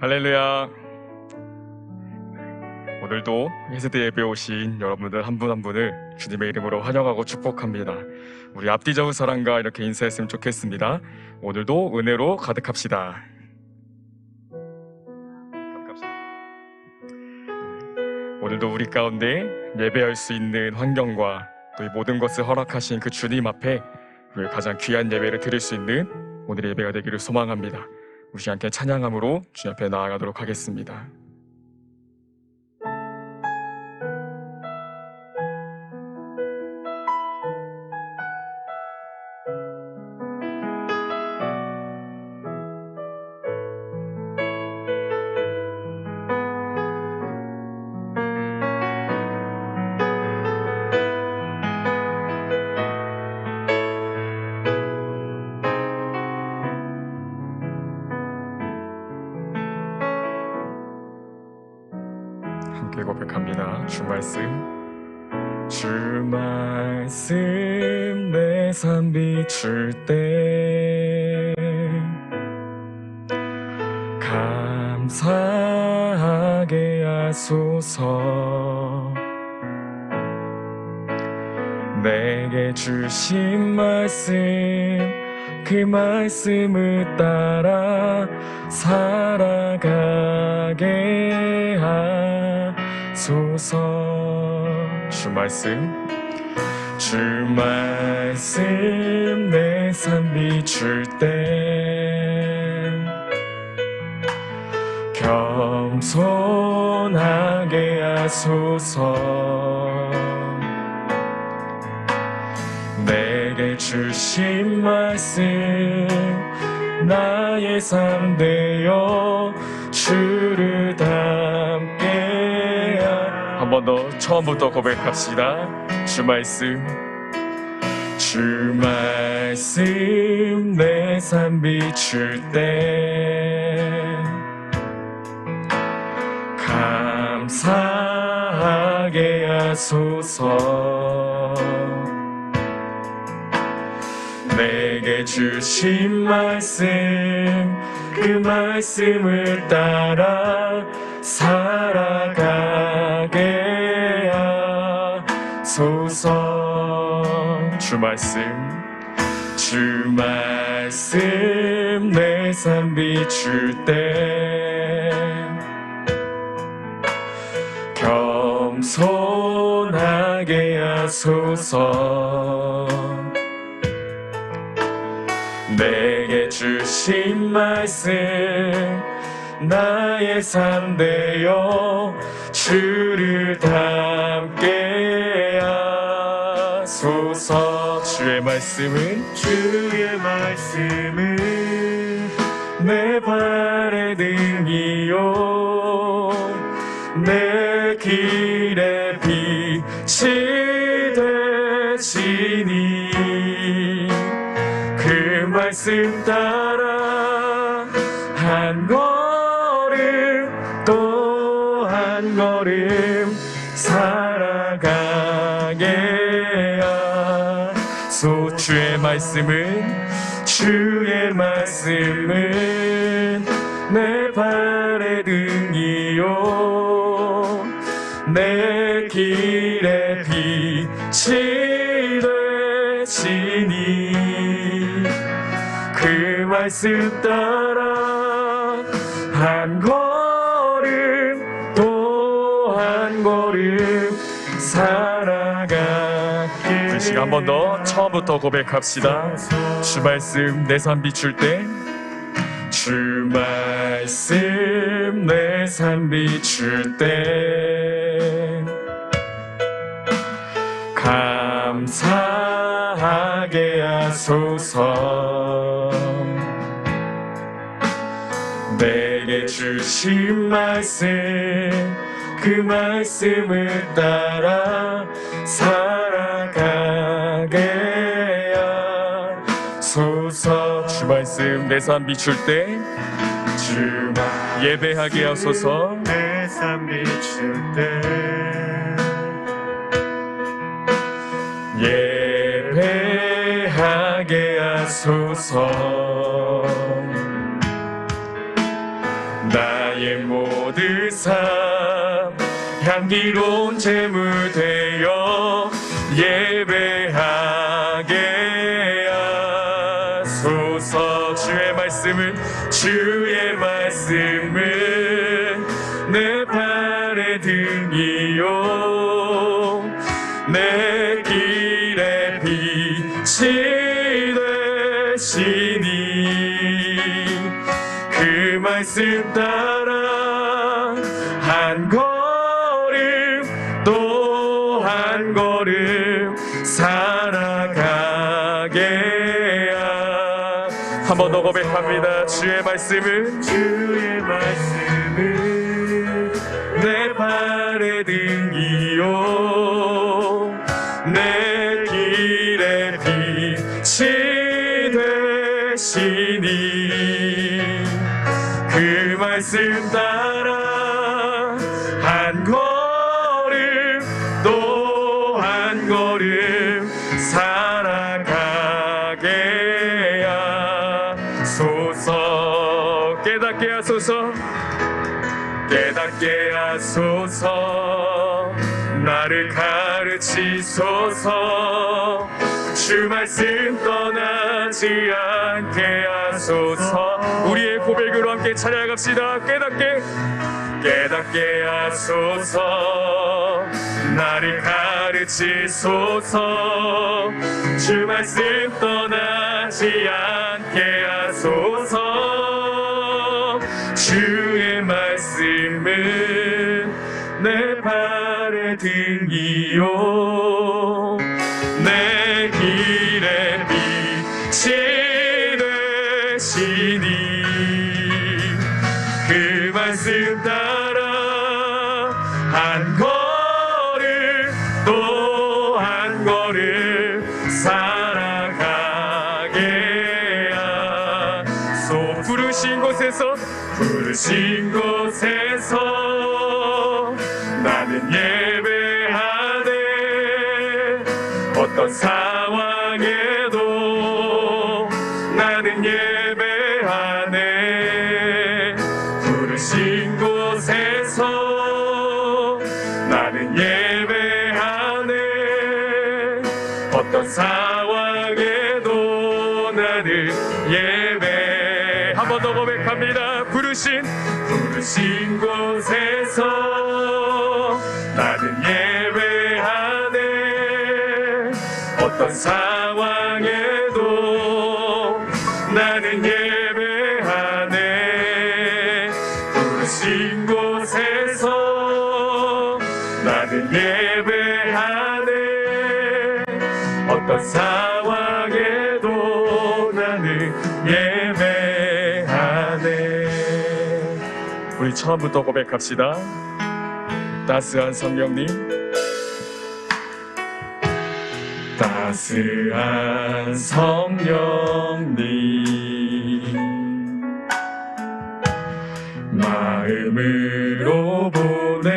할렐루야. 오늘도 예수대 예배 오신 여러분들 한 분 한 분을 주님의 이름으로 환영하고 축복합니다. 우리 앞뒤적인 사랑과 이렇게 인사했으면 좋겠습니다. 오늘도 은혜로 가득합시다. 오늘도 우리 가운데 예배할 수 있는 환경과 또 이 모든 것을 허락하신 그 주님 앞에 우리 가장 귀한 예배를 드릴 수 있는 오늘의 예배가 되기를 소망합니다. 우리 함께 찬양함으로 주님 앞에 나아가도록 하겠습니다. 함께 고백합니다. 주 말씀 내 삶 비출 때 감사하게 하소서. 내게 주신 말씀 그 말씀을 따라 살아가게 하소서. 주 말씀 내 삶 비출 때 겸손하게 하소서. 내게 주신 말씀 나의 삶 되어 주를 닮게 한 번 더 처음부터 고백합시다. 주 말씀 내 삶 비출 때 감사하게 하소서. 내게 주신 말씀 그 말씀을 따라 살아가게 하소서. 주 말씀 내 삶 비출 때 겸손하게 하소서. 내게 주신 말씀 나의 삶 되어 주를 닮게 하소서. 주의 말씀은 내 발의 등이요 내 길의 빛이 되시니 그 말씀 따라 한 걸음 또 한 걸음 살아가게 하소. 주의 말씀은 내 발의 등이요 내 길의 빛이 되시니 그 말씀 따라 한 걸음 또 한 걸음 살아가게. 이 시간 한 번 더 처음부터 고백합시다. 주 말씀 내 삶 비출 때 주 말씀 내 삶 비출 때 감사하게 하소서. 내게 주신 말씀 그 말씀을 따라 살아가게 하소서. 주 말씀 내 삶 비출 때 예배하게 하소서. 내 삶 비출 때 예배하게 하소서. 나의 감기로운 재물 되어 예배하게 하소서. 주의 말씀은 내 발의 등이요 내 길의 빛이 되시니 그 말씀 따라 한 걸음 또 한 걸음 살아가게 한 번 더 고백합니다. 주의 말씀은 내 발의 등이요 내 길의 빛이 되시니 그 말씀 따라 한 걸음 또 한 걸음 살아가게 하소서. 깨닫게 하소서. 깨닫게 하소서. 나를 가르치소서. 주 말씀 떠나지 않게 하소서. 우리의 고백으로 함께 찬양합시다. 깨닫게 하소서. 나를 가르치소서. 주 말씀 떠나지 않게 하소서. 주의 말씀은 내 발의 등이요 내 길의 빛이 되시니 그 말씀 따라 한 걸음 또 한 걸음 살아가게 하소. 부르신 곳에서 나는 예배하네. 어떤 상황에도 나는 예배하네. 부르신 곳에서 나는 예배하네. 어떤 상황에도 나는 예배. 한 번 더 고백합니다. 부르신 곳에서 나는 예배하네. 어떤 상황에도 나는 예배하네. 부르신 곳에서 나는 예배하네. 어떤 상황에도 나는 예배하네. 우리 처음부터 고백합시다. 따스한 성령님, 따스한 성령님, 마음으로 보내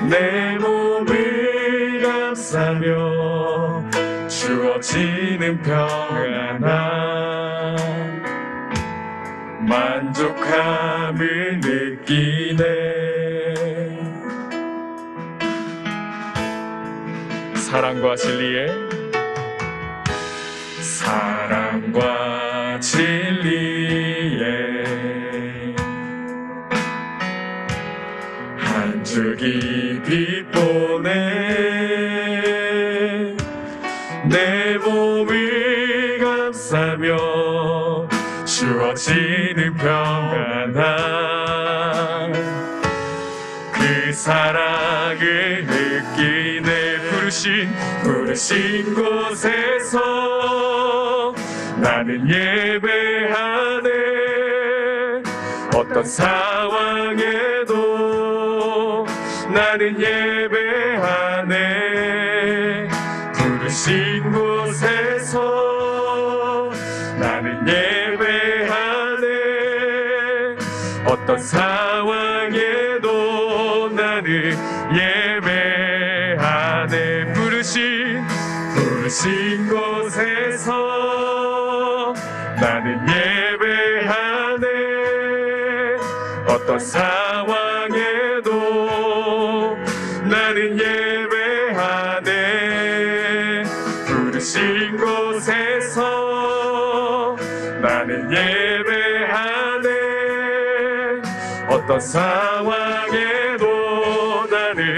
내 몸을 감싸며 주어지는 평안함 만족함을 느끼네. 사랑과 진리에 한 줄기 빛 보내 내 몸을 감싸며 주어지는 평안함 그 사랑을 느끼네. 부르신 곳에서 나는 예배하네. 어떤 상황에도 나는 예배하네. 부르신 곳에서 나는 예배하네. 어떤 상황에도 나는 예배하네. 부르신 곳에서 나는 예배하네. 어떤 상황에 부르신 곳에서 나는 예배하네. 어떤 상황에도 나는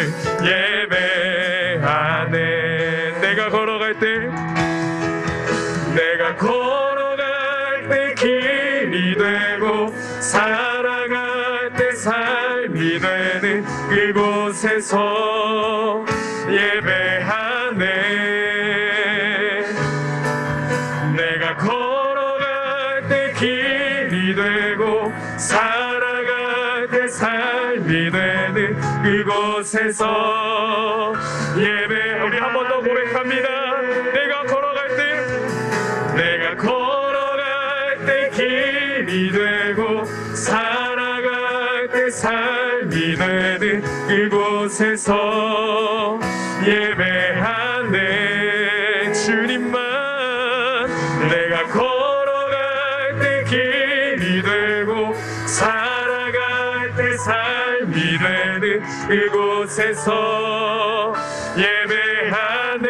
예배하네. 내가 걸어갈 때 길이 되고 살아갈 때 삶이 되는 그곳에서 예배하네. 내가 걸어갈 때 길이 되고 살아갈 때 삶이 되는 그곳에서 예배. 우리 한 번 더 고백합니다. 내가 걸어갈 때 길이 되고 살아갈 때 삶이 되는 그곳에서 예배하네. 주님만. 내가 걸어갈 때 길이 되고 살아갈 때 삶이 되는 그곳에서 예배하네.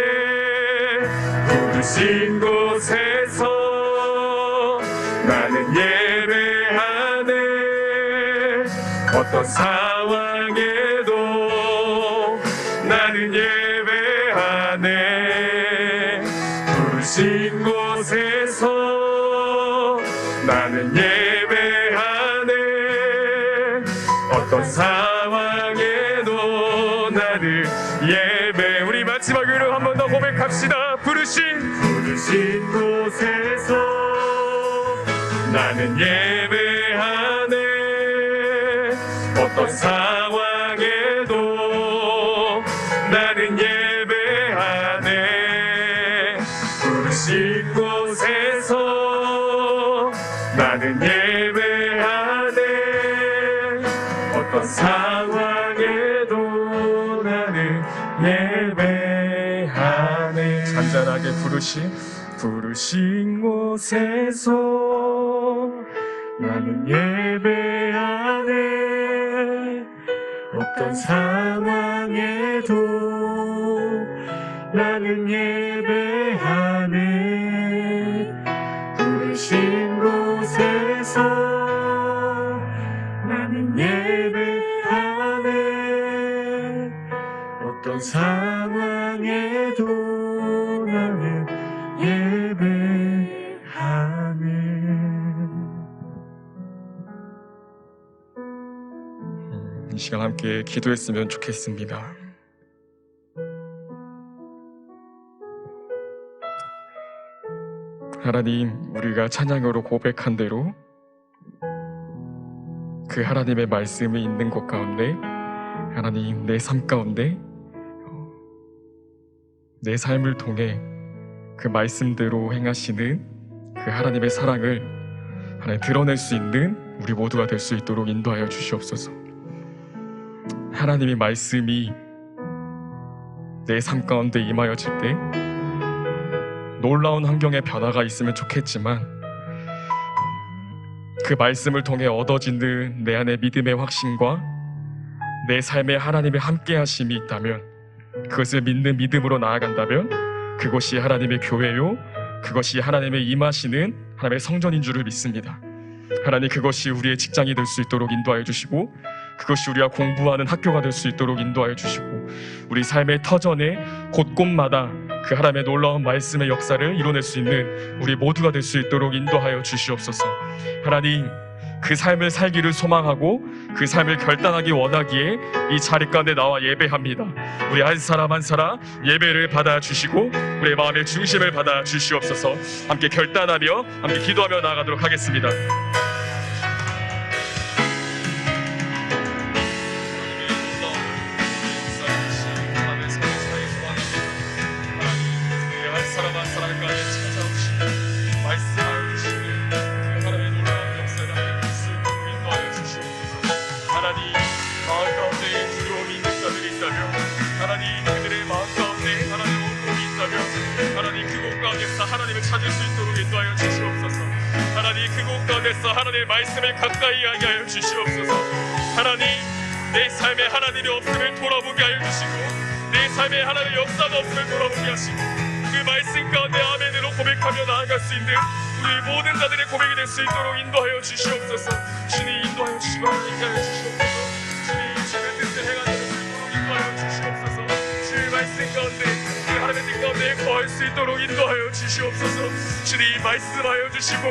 부르신 곳에서 나는 예배하네. 어떤 상황에도 나는 예배하네. 부르신 곳에서 나는 예배하네. 어떤 상황에도 나는 예배. 우리 마지막으로 한 번 더 고백합시다. 부르신 곳에서 나는 예배하네. 어떤 상황에도 나는 예배하네. 부르신 곳에서 나는 예배하네. 어떤 상황에도 나는 예배하네. 잔잔하게 부르신 곳에서 나는 예배하네. 어떤 상황에도 나는 예배하네. 부르신 곳에서 나는 예배하네. 어떤 상황에도 나는 예배하네. 이 시간 함께 기도했으면 좋겠습니다. 하나님, 우리가 찬양으로 고백한 대로 그 하나님의 말씀이 있는 곳 가운데, 하나님, 내 삶 가운데 내 삶을 통해 그 말씀대로 행하시는 그 하나님의 사랑을 하나님 드러낼 수 있는 우리 모두가 될 수 있도록 인도하여 주시옵소서. 하나님의 말씀이 내 삶 가운데 임하여질 때 놀라운 환경의 변화가 있으면 좋겠지만, 그 말씀을 통해 얻어지는 내 안의 믿음의 확신과 내 삶에 하나님의 함께 하심이 있다면, 그것을 믿는 믿음으로 나아간다면 그것이 하나님의 교회요, 그것이 하나님의 임하시는 하나님의 성전인 줄을 믿습니다. 하나님, 그것이 우리의 직장이 될 수 있도록 인도하여 주시고, 그것이 우리가 공부하는 학교가 될 수 있도록 인도하여 주시고, 우리 삶의 터전에 곳곳마다 그 하나님의 놀라운 말씀의 역사를 이뤄낼 수 있는 우리 모두가 될 수 있도록 인도하여 주시옵소서. 하나님, 그 삶을 살기를 소망하고 그 삶을 결단하기 원하기에 이 자리 가운데 나와 예배합니다. 우리 한 사람 한 사람 예배를 받아 주시고 우리의 마음의 중심을 받아 주시옵소서. 함께 결단하며 함께 기도하며 나아가도록 하겠습니다. 하나님을 찾을 수 있도록 인도하여 주시옵소서. 하나님, 그곳 가운데서 하나님의 말씀을 가까이 하게 하여 주시옵소서. 하나님, 내 삶에 하나님의 없음을 돌아보게 하여 주시고, 내 삶에 하나님의 역사가 없음을 돌아보게 하시고, 그 말씀 가운데 나아갈 수 있는 우리 모든 자들의 고백이 될 수 있도록 인도하여 주시옵소서. 주님 인도하여 주시고 인도하여 주시옵소서. 주님 주의 뜻을 행하는 수 있도록 인도하여 주시옵소서. 주의 말씀 가운데 그 하나님의 뜻 가운데 거할 수 있도록 인도하여 주시옵소서. 주님 말씀하여 주시고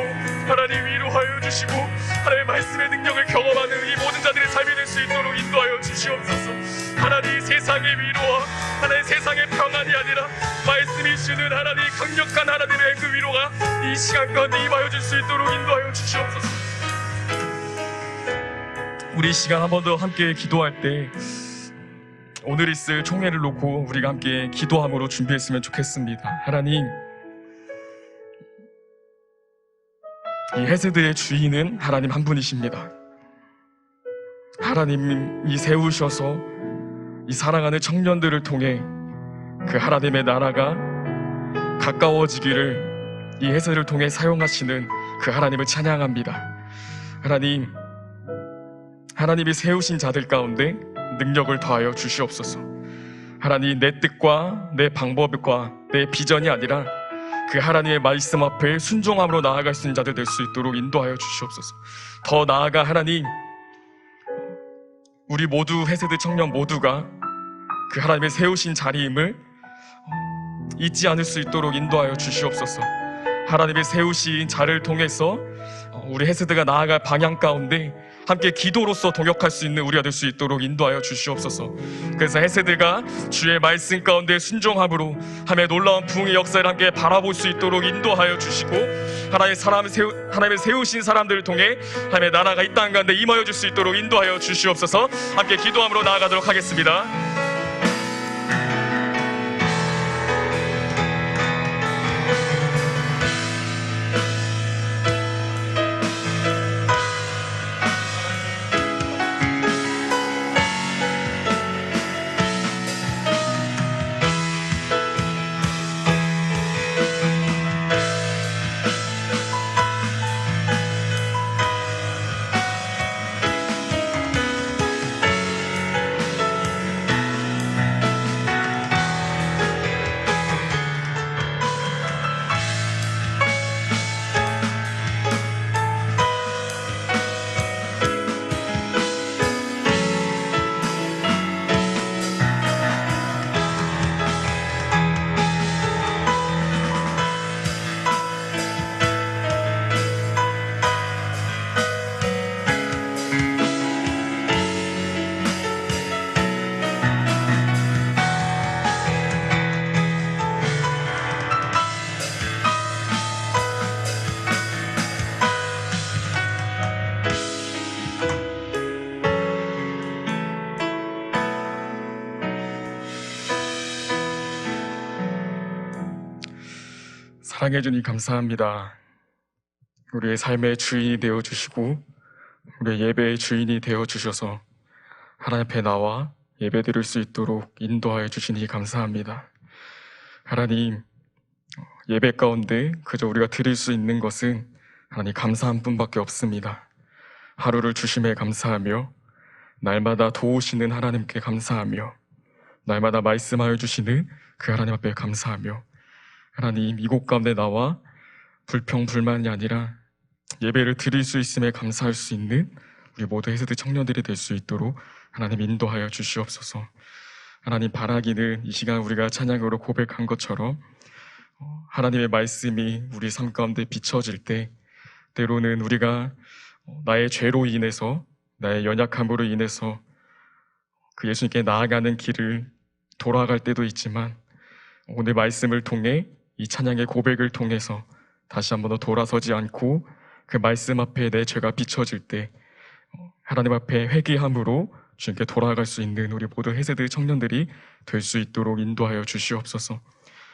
하나님 위로하여 주시고 하나님의 말씀의 능력을 경험하는 이 모든 자들의 삶이 될 수 있도록 인도하여 주시옵소서. 하나님 세상의 위로와 하나님 세상의 평안이 아니라 말씀이 주는 하나님 강력한 하나님의 그 위로가 이 시간 가운데 임하여 줄 수 있도록 인도하여 주시옵소서. 우리 이 시간 한 번 더 함께 기도할 때 오늘 있을 총회를 놓고 우리가 함께 기도함으로 준비했으면 좋겠습니다. 하나님, 이 헤세드의 주인은 하나님 한 분이십니다. 하나님이 세우셔서 이 사랑하는 청년들을 통해 그 하나님의 나라가 가까워지기를 이 헤세드를 통해 사용하시는 그 하나님을 찬양합니다. 하나님, 하나님이 세우신 자들 가운데 능력을 더하여 주시옵소서. 하나님, 내 뜻과 내 방법과 내 비전이 아니라 그 하나님의 말씀 앞에 순종함으로 나아갈 수 있는 자들 될 수 있도록 인도하여 주시옵소서. 더 나아가 하나님, 우리 모두 헤세드 청년 모두가 그 하나님의 세우신 자리임을 잊지 않을 수 있도록 인도하여 주시옵소서. 하나님의 세우신 자를 통해서 우리 헤세드가 나아갈 방향 가운데 함께 기도로서 동역할 수 있는 우리가 될 수 있도록 인도하여 주시옵소서. 그래서 헤세드가 주의 말씀 가운데 순종함으로 하나님의 놀라운 부흥의 역사를 함께 바라볼 수 있도록 인도하여 주시고 하나님의 세우신 사람들을 통해 하나님의 나라가 이 땅 가운데 임하여 줄 수 있도록 인도하여 주시옵소서. 함께 기도함으로 나아가도록 하겠습니다. 사랑해 주님 감사합니다. 우리의 삶의 주인이 되어주시고 우리의 예배의 주인이 되어주셔서 하나님 앞에 나와 예배 드릴 수 있도록 인도하여 주시니 감사합니다. 하나님, 예배 가운데 그저 우리가 드릴 수 있는 것은 하나님 감사한 뿐밖에 없습니다. 하루를 주심에 감사하며 날마다 도우시는 하나님께 감사하며 날마다 말씀하여 주시는 그 하나님 앞에 감사하며 하나님, 이곳 가운데 나와 불평불만이 아니라 예배를 드릴 수 있음에 감사할 수 있는 우리 모두 헤세드 청년들이 될 수 있도록 하나님 인도하여 주시옵소서. 하나님, 바라기는 이 시간 우리가 찬양으로 고백한 것처럼 하나님의 말씀이 우리 삶 가운데 비춰질 때 때로는 우리가 나의 죄로 인해서 나의 연약함으로 인해서 그 예수님께 나아가는 길을 돌아갈 때도 있지만 오늘 말씀을 통해 이 찬양의 고백을 통해서 다시 한 번 더 돌아서지 않고 그 말씀 앞에 내 죄가 비춰질 때 하나님 앞에 회개함으로 주님께 돌아갈 수 있는 우리 모두 헤세드 청년들이 될 수 있도록 인도하여 주시옵소서.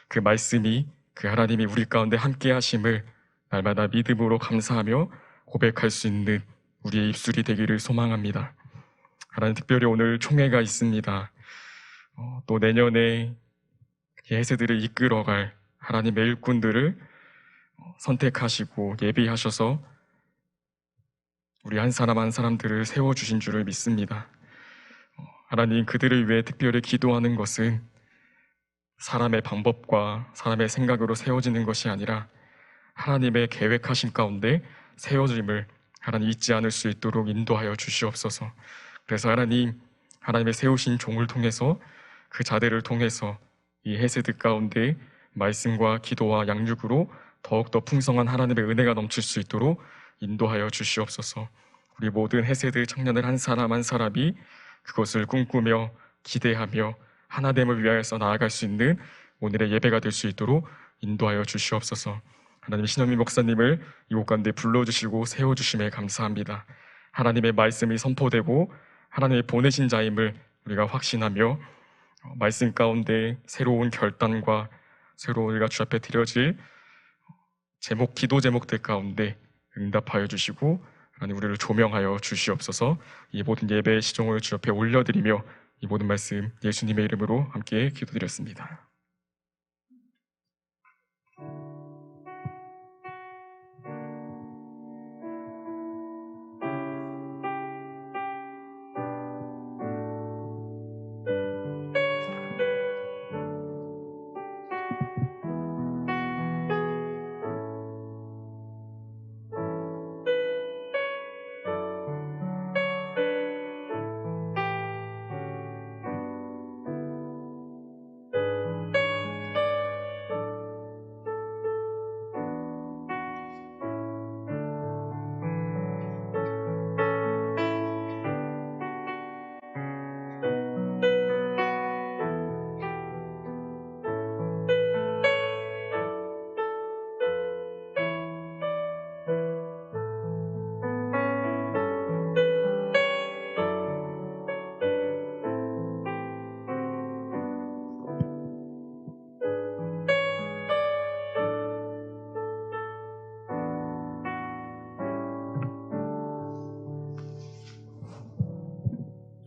그 말씀이 그 하나님이 우리 가운데 함께 하심을 날마다 믿음으로 감사하며 고백할 수 있는 우리의 입술이 되기를 소망합니다. 하나님, 특별히 오늘 총회가 있습니다. 또 내년에 헤세드를 이끌어갈 하나님의 일꾼들을 선택하시고 예비하셔서 우리 한 사람 한 사람들을 세워주신 줄을 믿습니다. 하나님, 그들을 위해 특별히 기도하는 것은 사람의 방법과 사람의 생각으로 세워지는 것이 아니라 하나님의 계획하신 가운데 세워짐을 하나님 잊지 않을 수 있도록 인도하여 주시옵소서. 그래서 하나님의 세우신 종을 통해서 그 자들을 통해서 이 헤세드 가운데 말씀과 기도와 양육으로 더욱더 풍성한 하나님의 은혜가 넘칠 수 있도록 인도하여 주시옵소서. 우리 모든 헤세드 청년들 한 사람 한 사람이 그것을 꿈꾸며 기대하며 하나됨을 위하여서 나아갈 수 있는 오늘의 예배가 될 수 있도록 인도하여 주시옵소서. 하나님, 신현미 목사님을 이곳 가운데 불러주시고 세워주심에 감사합니다. 하나님의 말씀이 선포되고 하나님의 보내신 자임을 우리가 확신하며 말씀 가운데 새로운 결단과 새로운 우리가 주 앞에 드려질 기도 제목들 가운데 응답하여 주시고 하나님 우리를 조명하여 주시옵소서. 이 모든 예배의 시종을 주 앞에 올려드리며 이 모든 말씀 예수님의 이름으로 함께 기도드렸습니다.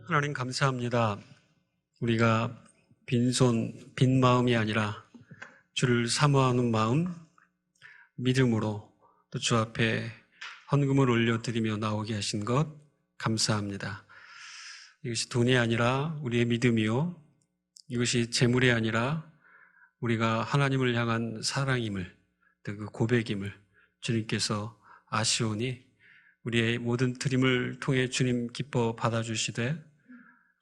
하나님 감사합니다. 우리가 빈손, 빈 마음이 아니라 주를 사모하는 마음, 믿음으로 또 주 앞에 헌금을 올려드리며 나오게 하신 것 감사합니다. 이것이 돈이 아니라 우리의 믿음이요, 이것이 재물이 아니라 우리가 하나님을 향한 사랑임을, 또 그 고백임을 주님께서 아시오니 우리의 모든 드림을 통해 주님 기뻐 받아주시되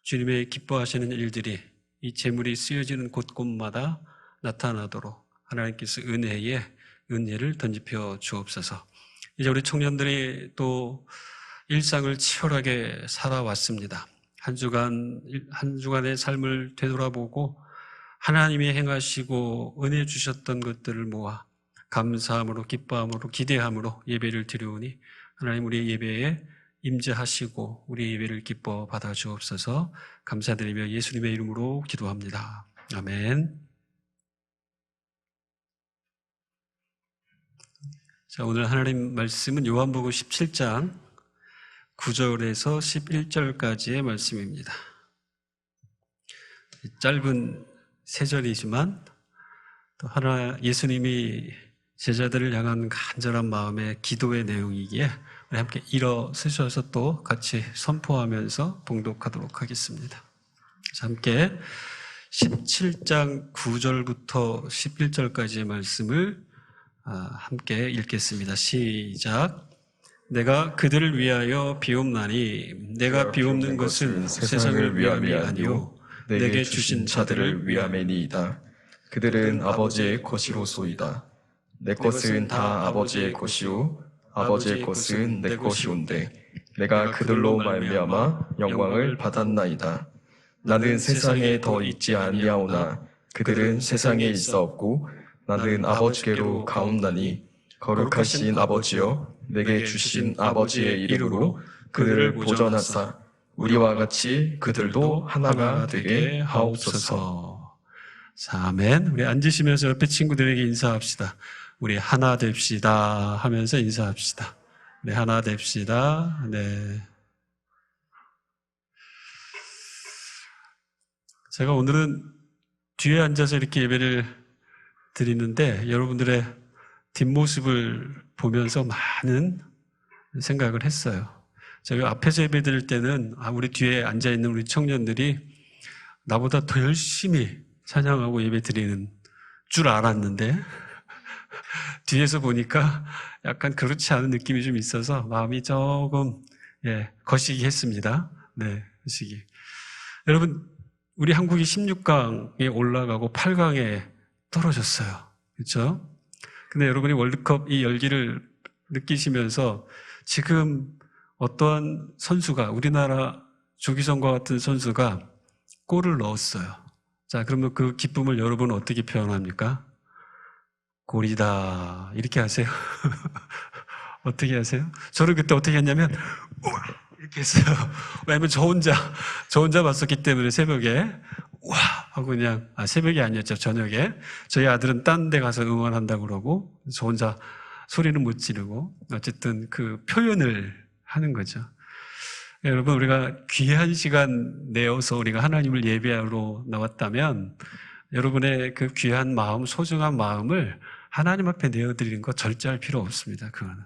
주님의 기뻐하시는 일들이 이 재물이 쓰여지는 곳곳마다 나타나도록 하나님께서 은혜를 던지펴 주옵소서. 이제 우리 청년들이 또 일상을 치열하게 살아왔습니다. 한 주간의 삶을 되돌아보고 하나님이 행하시고 은혜 주셨던 것들을 모아 감사함으로, 기뻐함으로, 기대함으로 예배를 드려오니 하나님 우리의 예배에 임재하시고 우리 예배를 기뻐 받아 주옵소서. 감사드리며 예수님의 이름으로 기도합니다. 아멘. 자, 오늘 하나님 말씀은 요한복음 17장 9절에서 11절까지의 말씀입니다. 짧은 세 절이지만 또 예수님이 제자들을 향한 간절한 마음의 기도의 내용이기에 우리 함께 일어서셔서 또 같이 선포하면서 봉독하도록 하겠습니다. 자, 함께 17장 9절부터 11절까지의 말씀을 함께 읽겠습니다. 시작. 내가 그들을 위하여 비옵나니 내가 비옵는 것은 세상을 위함이 아니요 내게 주신 자들을 위함이니이다. 그들은 아버지의 것이로소이다. 내 것은 다 아버지의 것이요 아버지의 것은 내 것이온데 내가 그들로 말미암아 영광을 받았나이다. 나는 세상에 더 있지 아니하오나 그들은 세상에 있사옵고 나는 아버지께로 가옵나니 거룩하신 아버지여 내게 주신 아버지의 이름으로 그들을 보전하사 우리와 같이 그들도 하나가 되게 하옵소서. 자, 아멘. 우리 앉으시면서 옆에 친구들에게 인사합시다. 우리 하나 됩시다 하면서 인사합시다. 네, 하나 됩시다. 네. 제가 오늘은 뒤에 앉아서 이렇게 예배를 드리는데 여러분들의 뒷모습을 보면서 많은 생각을 했어요. 제가 앞에서 예배 드릴 때는 우리 뒤에 앉아있는 우리 청년들이 나보다 더 열심히 찬양하고 예배 드리는 줄 알았는데 뒤에서 보니까 약간 그렇지 않은 느낌이 좀 있어서 마음이 조금 거시기 했습니다. 네, 거시기. 여러분, 우리 한국이 16강에 올라가고 8강에 떨어졌어요. 그렇죠? 근데 여러분이 월드컵 이 열기를 느끼시면서 지금 어떠한 선수가, 우리나라 조기성과 같은 선수가 골을 넣었어요. 자, 그러면 그 기쁨을 여러분은 어떻게 표현합니까? 골이다. 이렇게 하세요? 어떻게 하세요? 저는 그때 어떻게 했냐면, 우와! 이렇게 했어요. 왜냐면 저 혼자 봤었기 때문에 새벽에, 우와! 하고 그냥, 새벽이 아니었죠. 저녁에. 저희 아들은 딴 데 가서 응원한다고 그러고, 저 혼자 소리는 못 지르고, 어쨌든 그 표현을 하는 거죠. 여러분, 우리가 귀한 시간 내어서 우리가 하나님을 예배하러 나왔다면, 여러분의 그 귀한 마음, 소중한 마음을 하나님 앞에 내어드리는 거 절제할 필요 없습니다. 그거는.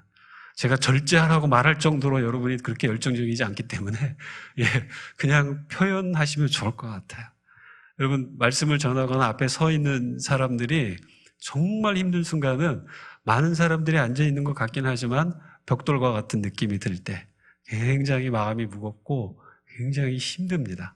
제가 절제하라고 말할 정도로 여러분이 그렇게 열정적이지 않기 때문에, 그냥 표현하시면 좋을 것 같아요. 여러분, 말씀을 전하거나 앞에 서 있는 사람들이 정말 힘든 순간은 많은 사람들이 앉아있는 것 같긴 하지만 벽돌과 같은 느낌이 들 때 굉장히 마음이 무겁고 굉장히 힘듭니다.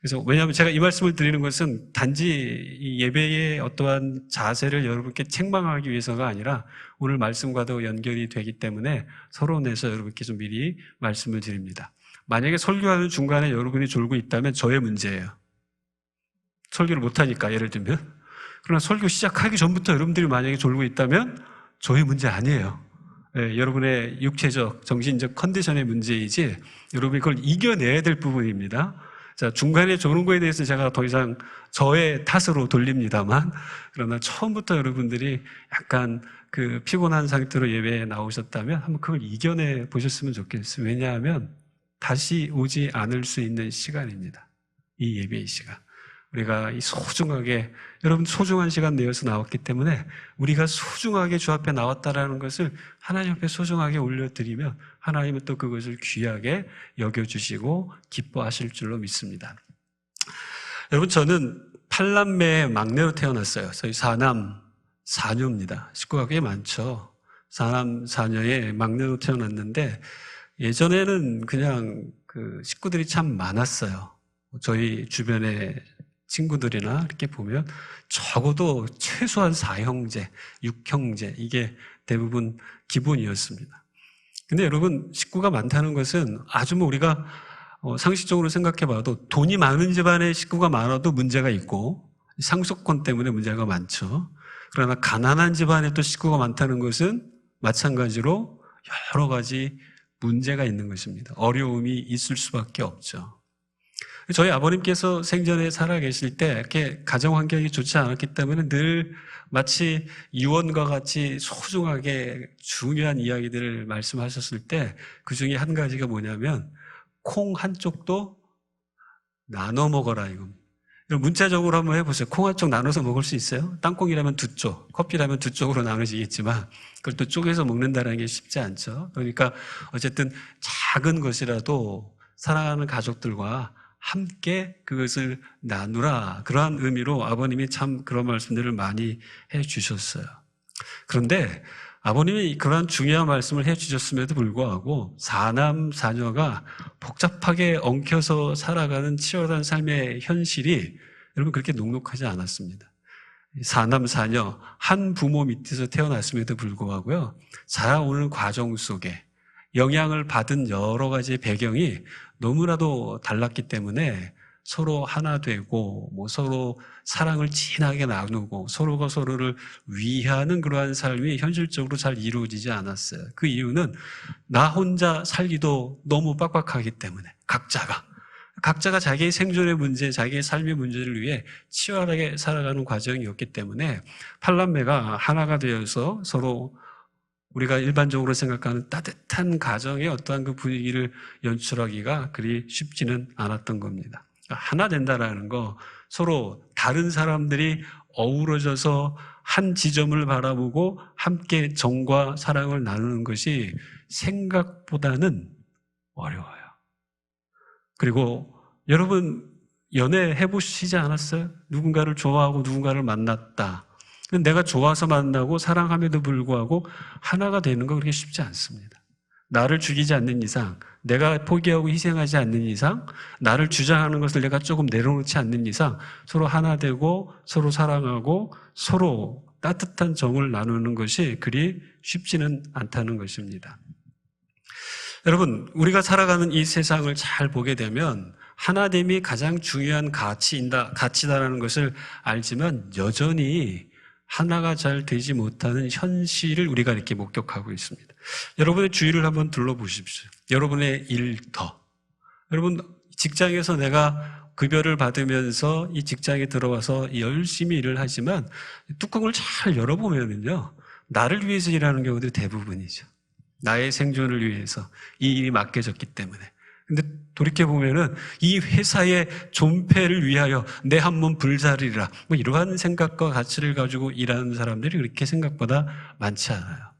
그래서 왜냐하면 제가 이 말씀을 드리는 것은 단지 이 예배의 어떠한 자세를 여러분께 책망하기 위해서가 아니라 오늘 말씀과도 연결이 되기 때문에 서론에서 여러분께 좀 미리 말씀을 드립니다. 만약에 설교하는 중간에 여러분이 졸고 있다면 저의 문제예요. 설교를 못하니까 예를 들면. 그러나 설교 시작하기 전부터 여러분들이 만약에 졸고 있다면 저의 문제 아니에요. 여러분의 육체적, 정신적 컨디션의 문제이지 여러분이 그걸 이겨내야 될 부분입니다. 자, 중간에 조는 거에 대해서 제가 더 이상 저의 탓으로 돌립니다만, 그러나 처음부터 여러분들이 약간 그 피곤한 상태로 예배에 나오셨다면 한번 그걸 이겨내 보셨으면 좋겠어요. 왜냐하면 다시 오지 않을 수 있는 시간입니다. 이 예배의 시간. 우리가 이 소중하게, 여러분 소중한 시간 내어서 나왔기 때문에 우리가 소중하게 주 앞에 나왔다라는 것을 하나님 앞에 소중하게 올려드리면 하나님은 또 그것을 귀하게 여겨주시고 기뻐하실 줄로 믿습니다. 여러분, 저는 8남매의 막내로 태어났어요. 저희 4남 4녀입니다. 식구가 꽤 많죠. 4남 4녀의 막내로 태어났는데 예전에는 그냥 그 식구들이 참 많았어요. 저희 주변에 친구들이나 이렇게 보면 적어도 최소한 4형제, 6형제, 이게 대부분 기본이었습니다. 근데 여러분, 식구가 많다는 것은 아주 우리가 상식적으로 생각해 봐도 돈이 많은 집안에 식구가 많아도 문제가 있고 상속권 때문에 문제가 많죠. 그러나 가난한 집안에 또 식구가 많다는 것은 마찬가지로 여러 가지 문제가 있는 것입니다. 어려움이 있을 수밖에 없죠. 저희 아버님께서 생전에 살아계실 때 이렇게 가정 환경이 좋지 않았기 때문에 늘 마치 유언과 같이 소중하게 중요한 이야기들을 말씀하셨을 때 그 중에 한 가지가 뭐냐면 콩 한쪽도 나눠 먹어라 이겁니다. 문자적으로 한번 해보세요. 콩 한쪽 나눠서 먹을 수 있어요? 땅콩이라면 두 쪽, 커피라면 두 쪽으로 나눠지겠지만 그걸 또 쪼개서 먹는다는 게 쉽지 않죠. 그러니까 어쨌든 작은 것이라도 사랑하는 가족들과 함께 그것을 나누라. 그러한 의미로 아버님이 참 그런 말씀들을 많이 해주셨어요. 그런데 아버님이 그러한 중요한 말씀을 해주셨음에도 불구하고 4남 4녀가 복잡하게 엉켜서 살아가는 치열한 삶의 현실이 여러분 그렇게 녹록하지 않았습니다. 4남 4녀 한 부모 밑에서 태어났음에도 불구하고요, 자라오는 과정 속에 영향을 받은 여러 가지 배경이 너무나도 달랐기 때문에 서로 하나 되고 서로 사랑을 진하게 나누고 서로가 서로를 위하는 그러한 삶이 현실적으로 잘 이루어지지 않았어요. 그 이유는 나 혼자 살기도 너무 빡빡하기 때문에 각자가 자기의 생존의 문제, 자기의 삶의 문제를 위해 치열하게 살아가는 과정이었기 때문에 8남매가 하나가 되어서 서로 우리가 일반적으로 생각하는 따뜻한 가정의 어떠한 그 분위기를 연출하기가 그리 쉽지는 않았던 겁니다. 하나 된다라는 거, 서로 다른 사람들이 어우러져서 한 지점을 바라보고 함께 정과 사랑을 나누는 것이 생각보다는 어려워요. 그리고 여러분 연애 해보시지 않았어요? 누군가를 좋아하고 누군가를 만났다. 내가 좋아서 만나고 사랑함에도 불구하고 하나가 되는 건 그렇게 쉽지 않습니다. 나를 죽이지 않는 이상, 내가 포기하고 희생하지 않는 이상, 나를 주장하는 것을 내가 조금 내려놓지 않는 이상 서로 하나 되고 서로 사랑하고 서로 따뜻한 정을 나누는 것이 그리 쉽지는 않다는 것입니다. 여러분, 우리가 살아가는 이 세상을 잘 보게 되면 하나됨이 가장 중요한 가치다라는 것을 알지만 여전히 하나가 잘 되지 못하는 현실을 우리가 이렇게 목격하고 있습니다. 여러분의 주위를 한번 둘러보십시오. 여러분의 일터. 여러분, 직장에서 내가 급여를 받으면서 이 직장에 들어와서 열심히 일을 하지만 뚜껑을 잘 열어보면요, 나를 위해서 일하는 경우들이 대부분이죠. 나의 생존을 위해서 이 일이 맡겨졌기 때문에. 근데 돌이켜보면은 이 회사의 존폐를 위하여 내 한 몸 불살이라 뭐 이러한 생각과 가치를 가지고 일하는 사람들이 그렇게 생각보다 많지 않아요.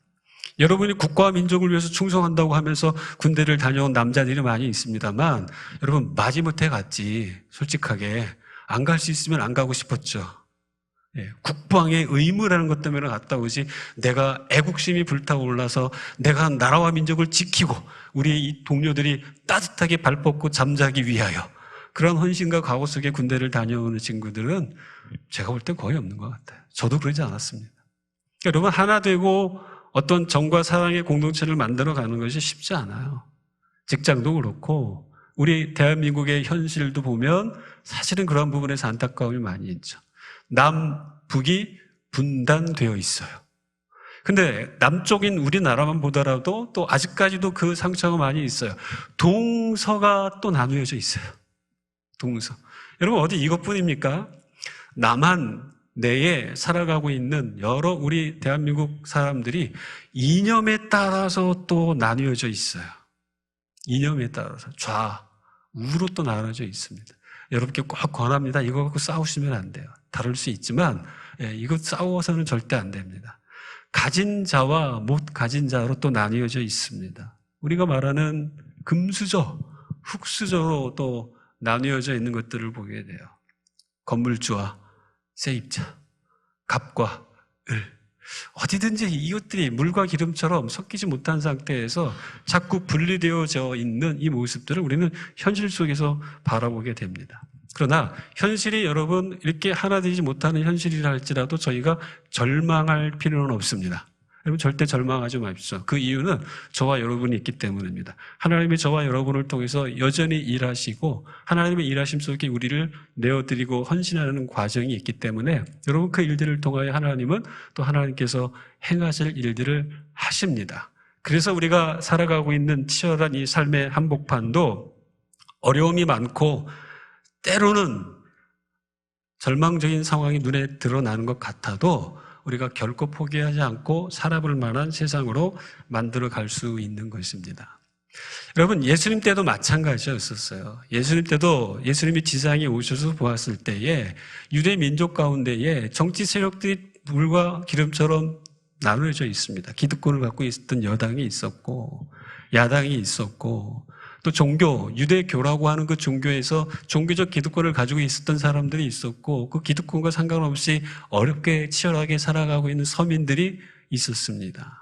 여러분이 국가와 민족을 위해서 충성한다고 하면서 군대를 다녀온 남자들이 많이 있습니다만 여러분 마지못해 갔지. 솔직하게 안 갈 수 있으면 안 가고 싶었죠. 국방의 의무라는 것 때문에 갔다 오지 내가 애국심이 불타올라서 내가 나라와 민족을 지키고 우리 이 동료들이 따뜻하게 발 뻗고 잠자기 위하여 그런 헌신과 각오 속에 군대를 다녀오는 친구들은 제가 볼 땐 거의 없는 것 같아요. 저도 그러지 않았습니다. 그러니까 여러분 하나 되고 어떤 정과 사랑의 공동체를 만들어가는 것이 쉽지 않아요. 직장도 그렇고 우리 대한민국의 현실도 보면 사실은 그런 부분에서 안타까움이 많이 있죠. 남북이 분단되어 있어요. 근데 남쪽인 우리나라만 보더라도 또 아직까지도 그 상처가 많이 있어요. 동서가 또 나누어져 있어요. 동서. 여러분 어디 이것뿐입니까? 남한 내에 살아가고 있는 여러 우리 대한민국 사람들이 이념에 따라서 또 나뉘어져 있어요. 이념에 따라서 좌우로 또 나눠져 있습니다. 여러분께 꼭 권합니다. 이거 갖고 싸우시면 안 돼요. 다룰 수 있지만 이거 싸워서는 절대 안 됩니다. 가진 자와 못 가진 자로 또 나뉘어져 있습니다. 우리가 말하는 금수저, 흙수저로 또 나뉘어져 있는 것들을 보게 돼요. 건물주와 세입자, 갑과 을. 어디든지 이것들이 물과 기름처럼 섞이지 못한 상태에서 자꾸 분리되어져 있는 이 모습들을 우리는 현실 속에서 바라보게 됩니다. 그러나 현실이 여러분 이렇게 하나 되지 못하는 현실이라 할지라도 저희가 절망할 필요는 없습니다. 여러분 절대 절망하지 마십시오. 그 이유는 저와 여러분이 있기 때문입니다. 하나님이 저와 여러분을 통해서 여전히 일하시고 하나님의 일하심 속에 우리를 내어드리고 헌신하는 과정이 있기 때문에 여러분 그 일들을 통하여 하나님은 또 하나님께서 행하실 일들을 하십니다. 그래서 우리가 살아가고 있는 치열한 이 삶의 한복판도 어려움이 많고 때로는 절망적인 상황이 눈에 드러나는 것 같아도 우리가 결코 포기하지 않고 살아볼 만한 세상으로 만들어 갈 수 있는 것입니다. 여러분 예수님 때도 마찬가지였었어요. 예수님 때도 예수님이 지상에 오셔서 보았을 때에 유대 민족 가운데에 정치 세력들이 물과 기름처럼 나누어져 있습니다. 기득권을 갖고 있었던 여당이 있었고 야당이 있었고 또 종교, 유대교라고 하는 그 종교에서 종교적 기득권을 가지고 있었던 사람들이 있었고 그 기득권과 상관없이 어렵게 치열하게 살아가고 있는 서민들이 있었습니다.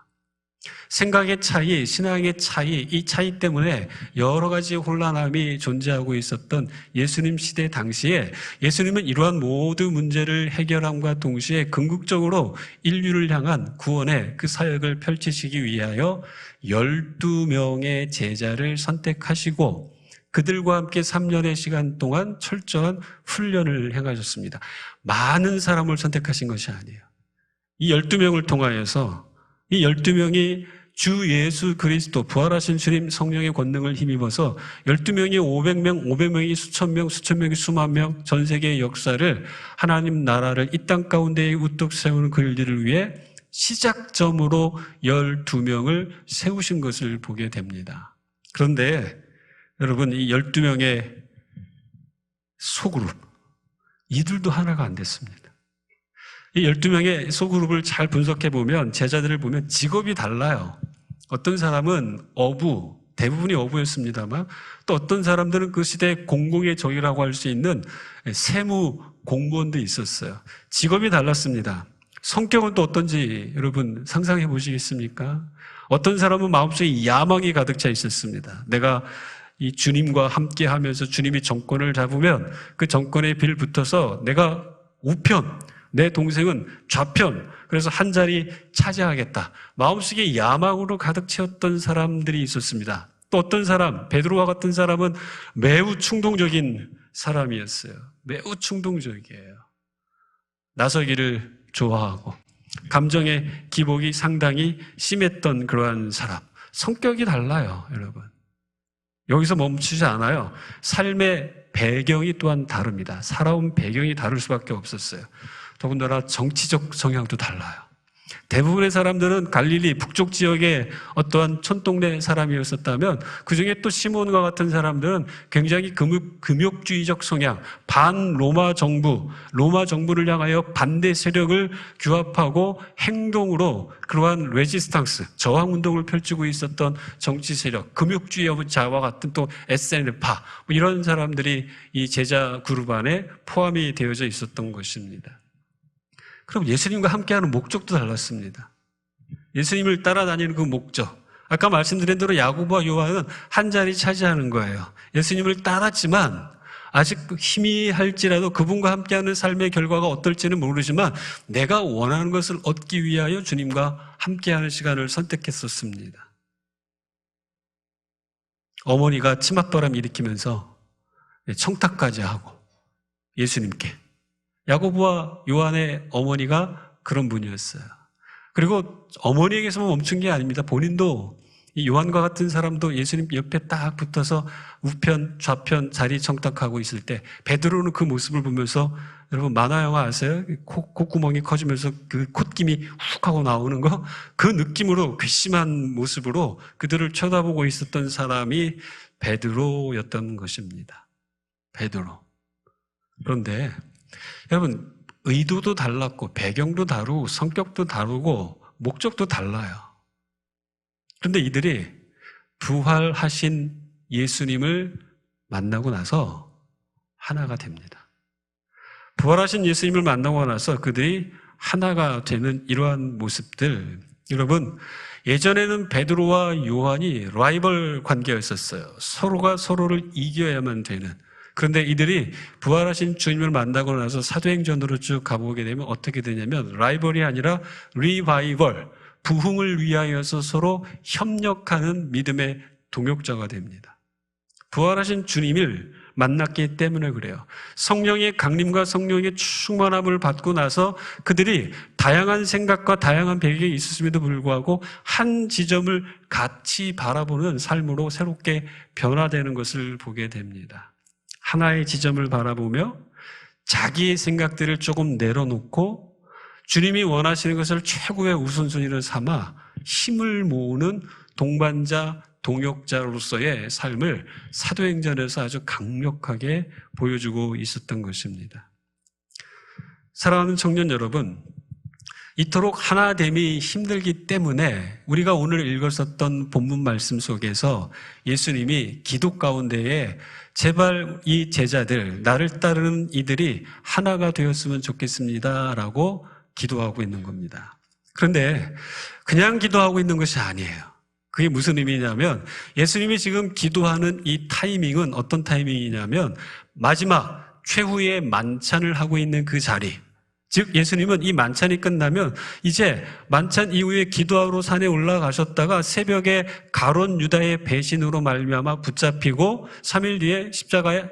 생각의 차이, 신앙의 차이, 이 차이 때문에 여러 가지 혼란함이 존재하고 있었던 예수님 시대 당시에 예수님은 이러한 모든 문제를 해결함과 동시에 궁극적으로 인류를 향한 구원의 그 사역을 펼치시기 위하여 12명의 제자를 선택하시고 그들과 함께 3년의 시간 동안 철저한 훈련을 행하셨습니다. 많은 사람을 선택하신 것이 아니에요. 이 12명을 통하여서 이 12명이 주 예수 그리스도 부활하신 주님 성령의 권능을 힘입어서 12명이 500명, 500명이 수천 명, 수천 명이 수만 명 전 세계의 역사를 하나님 나라를 이 땅 가운데에 우뚝 세우는 그 일들을 위해 시작점으로 12명을 세우신 것을 보게 됩니다. 그런데 여러분 이 12명의 소그룹 이들도 하나가 안 됐습니다. 이 12명의 소그룹을 잘 분석해 보면 제자들을 보면 직업이 달라요. 어떤 사람은 어부, 대부분이 어부였습니다만 또 어떤 사람들은 그 시대 공공의 적이라고 할 수 있는 세무 공무원도 있었어요. 직업이 달랐습니다. 성격은 또 어떤지 여러분 상상해 보시겠습니까? 어떤 사람은 마음속에 야망이 가득 차 있었습니다. 내가 이 주님과 함께 하면서 주님이 정권을 잡으면 그 정권에 빌 붙어서 내가 우편, 내 동생은 좌편, 그래서 한 자리 차지하겠다. 마음속에 야망으로 가득 채웠던 사람들이 있었습니다. 또 어떤 사람, 베드로와 같은 사람은 매우 충동적인 사람이었어요. 매우 충동적이에요. 나서기를 좋아하고 감정의 기복이 상당히 심했던 그러한 사람. 성격이 달라요, 여러분. 여기서 멈추지 않아요. 삶의 배경이 또한 다릅니다. 살아온 배경이 다를 수밖에 없었어요. 더군다나 정치적 성향도 달라요. 대부분의 사람들은 갈릴리 북쪽 지역의 어떠한 촌동네 사람이었었다면 그중에 또 시몬과 같은 사람들은 굉장히 금욕주의적 성향, 반로마 정부를 향하여 반대 세력을 규합하고 행동으로 그러한 레지스탕스, 저항운동을 펼치고 있었던 정치 세력, 금욕주의자와 같은 또 SN파 이런 사람들이 이 제자 그룹 안에 포함이 되어져 있었던 것입니다. 그럼 예수님과 함께하는 목적도 달랐습니다. 예수님을 따라다니는 그 목적. 아까 말씀드린 대로 야고보와 요한은 한 자리 차지하는 거예요. 예수님을 따랐지만 아직 희미할지라도 그분과 함께하는 삶의 결과가 어떨지는 모르지만 내가 원하는 것을 얻기 위하여 주님과 함께하는 시간을 선택했었습니다. 어머니가 치맛바람 일으키면서 청탁까지 하고 예수님께. 야고보와 요한의 어머니가 그런 분이었어요. 그리고 어머니에게서만 멈춘 게 아닙니다. 본인도 이 요한과 같은 사람도 예수님 옆에 딱 붙어서 우편 좌편 자리 청탁하고 있을 때 베드로는 그 모습을 보면서 여러분 만화 영화 아세요? 콧구멍이 커지면서 그 콧김이 훅 하고 나오는 거? 그 느낌으로 괘씸한 모습으로 그들을 쳐다보고 있었던 사람이 베드로였던 것입니다. 베드로. 그런데 여러분 의도도 달랐고 배경도 다르고 성격도 다르고 목적도 달라요. 그런데 이들이 부활하신 예수님을 만나고 나서 하나가 됩니다. 부활하신 예수님을 만나고 나서 그들이 하나가 되는 이러한 모습들, 여러분 예전에는 베드로와 요한이 라이벌 관계였었어요. 서로가 서로를 이겨야만 되는. 그런데 이들이 부활하신 주님을 만나고 나서 사도행전으로 쭉 가보게 되면 어떻게 되냐면 라이벌이 아니라 리바이벌, 부흥을 위하여서 서로 협력하는 믿음의 동역자가 됩니다. 부활하신 주님을 만났기 때문에 그래요. 성령의 강림과 성령의 충만함을 받고 나서 그들이 다양한 생각과 다양한 배경이 있었음에도 불구하고 한 지점을 같이 바라보는 삶으로 새롭게 변화되는 것을 보게 됩니다. 하나의 지점을 바라보며 자기의 생각들을 조금 내려놓고 주님이 원하시는 것을 최고의 우선순위를 삼아 힘을 모으는 동반자, 동역자로서의 삶을 사도행전에서 아주 강력하게 보여주고 있었던 것입니다. 사랑하는 청년 여러분, 이토록 하나됨이 힘들기 때문에 우리가 오늘 읽었었던 본문 말씀 속에서 예수님이 기도 가운데에 제발 이 제자들, 나를 따르는 이들이 하나가 되었으면 좋겠습니다라고 기도하고 있는 겁니다. 그런데 그냥 기도하고 있는 것이 아니에요. 그게 무슨 의미냐면 예수님이 지금 기도하는 이 타이밍은 어떤 타이밍이냐면 마지막 최후의 만찬을 하고 있는 그 자리, 즉 예수님은 이 만찬이 끝나면 이제 만찬 이후에 기도하러 산에 올라가셨다가 새벽에 가룟 유다의 배신으로 말미암아 붙잡히고 3일 뒤에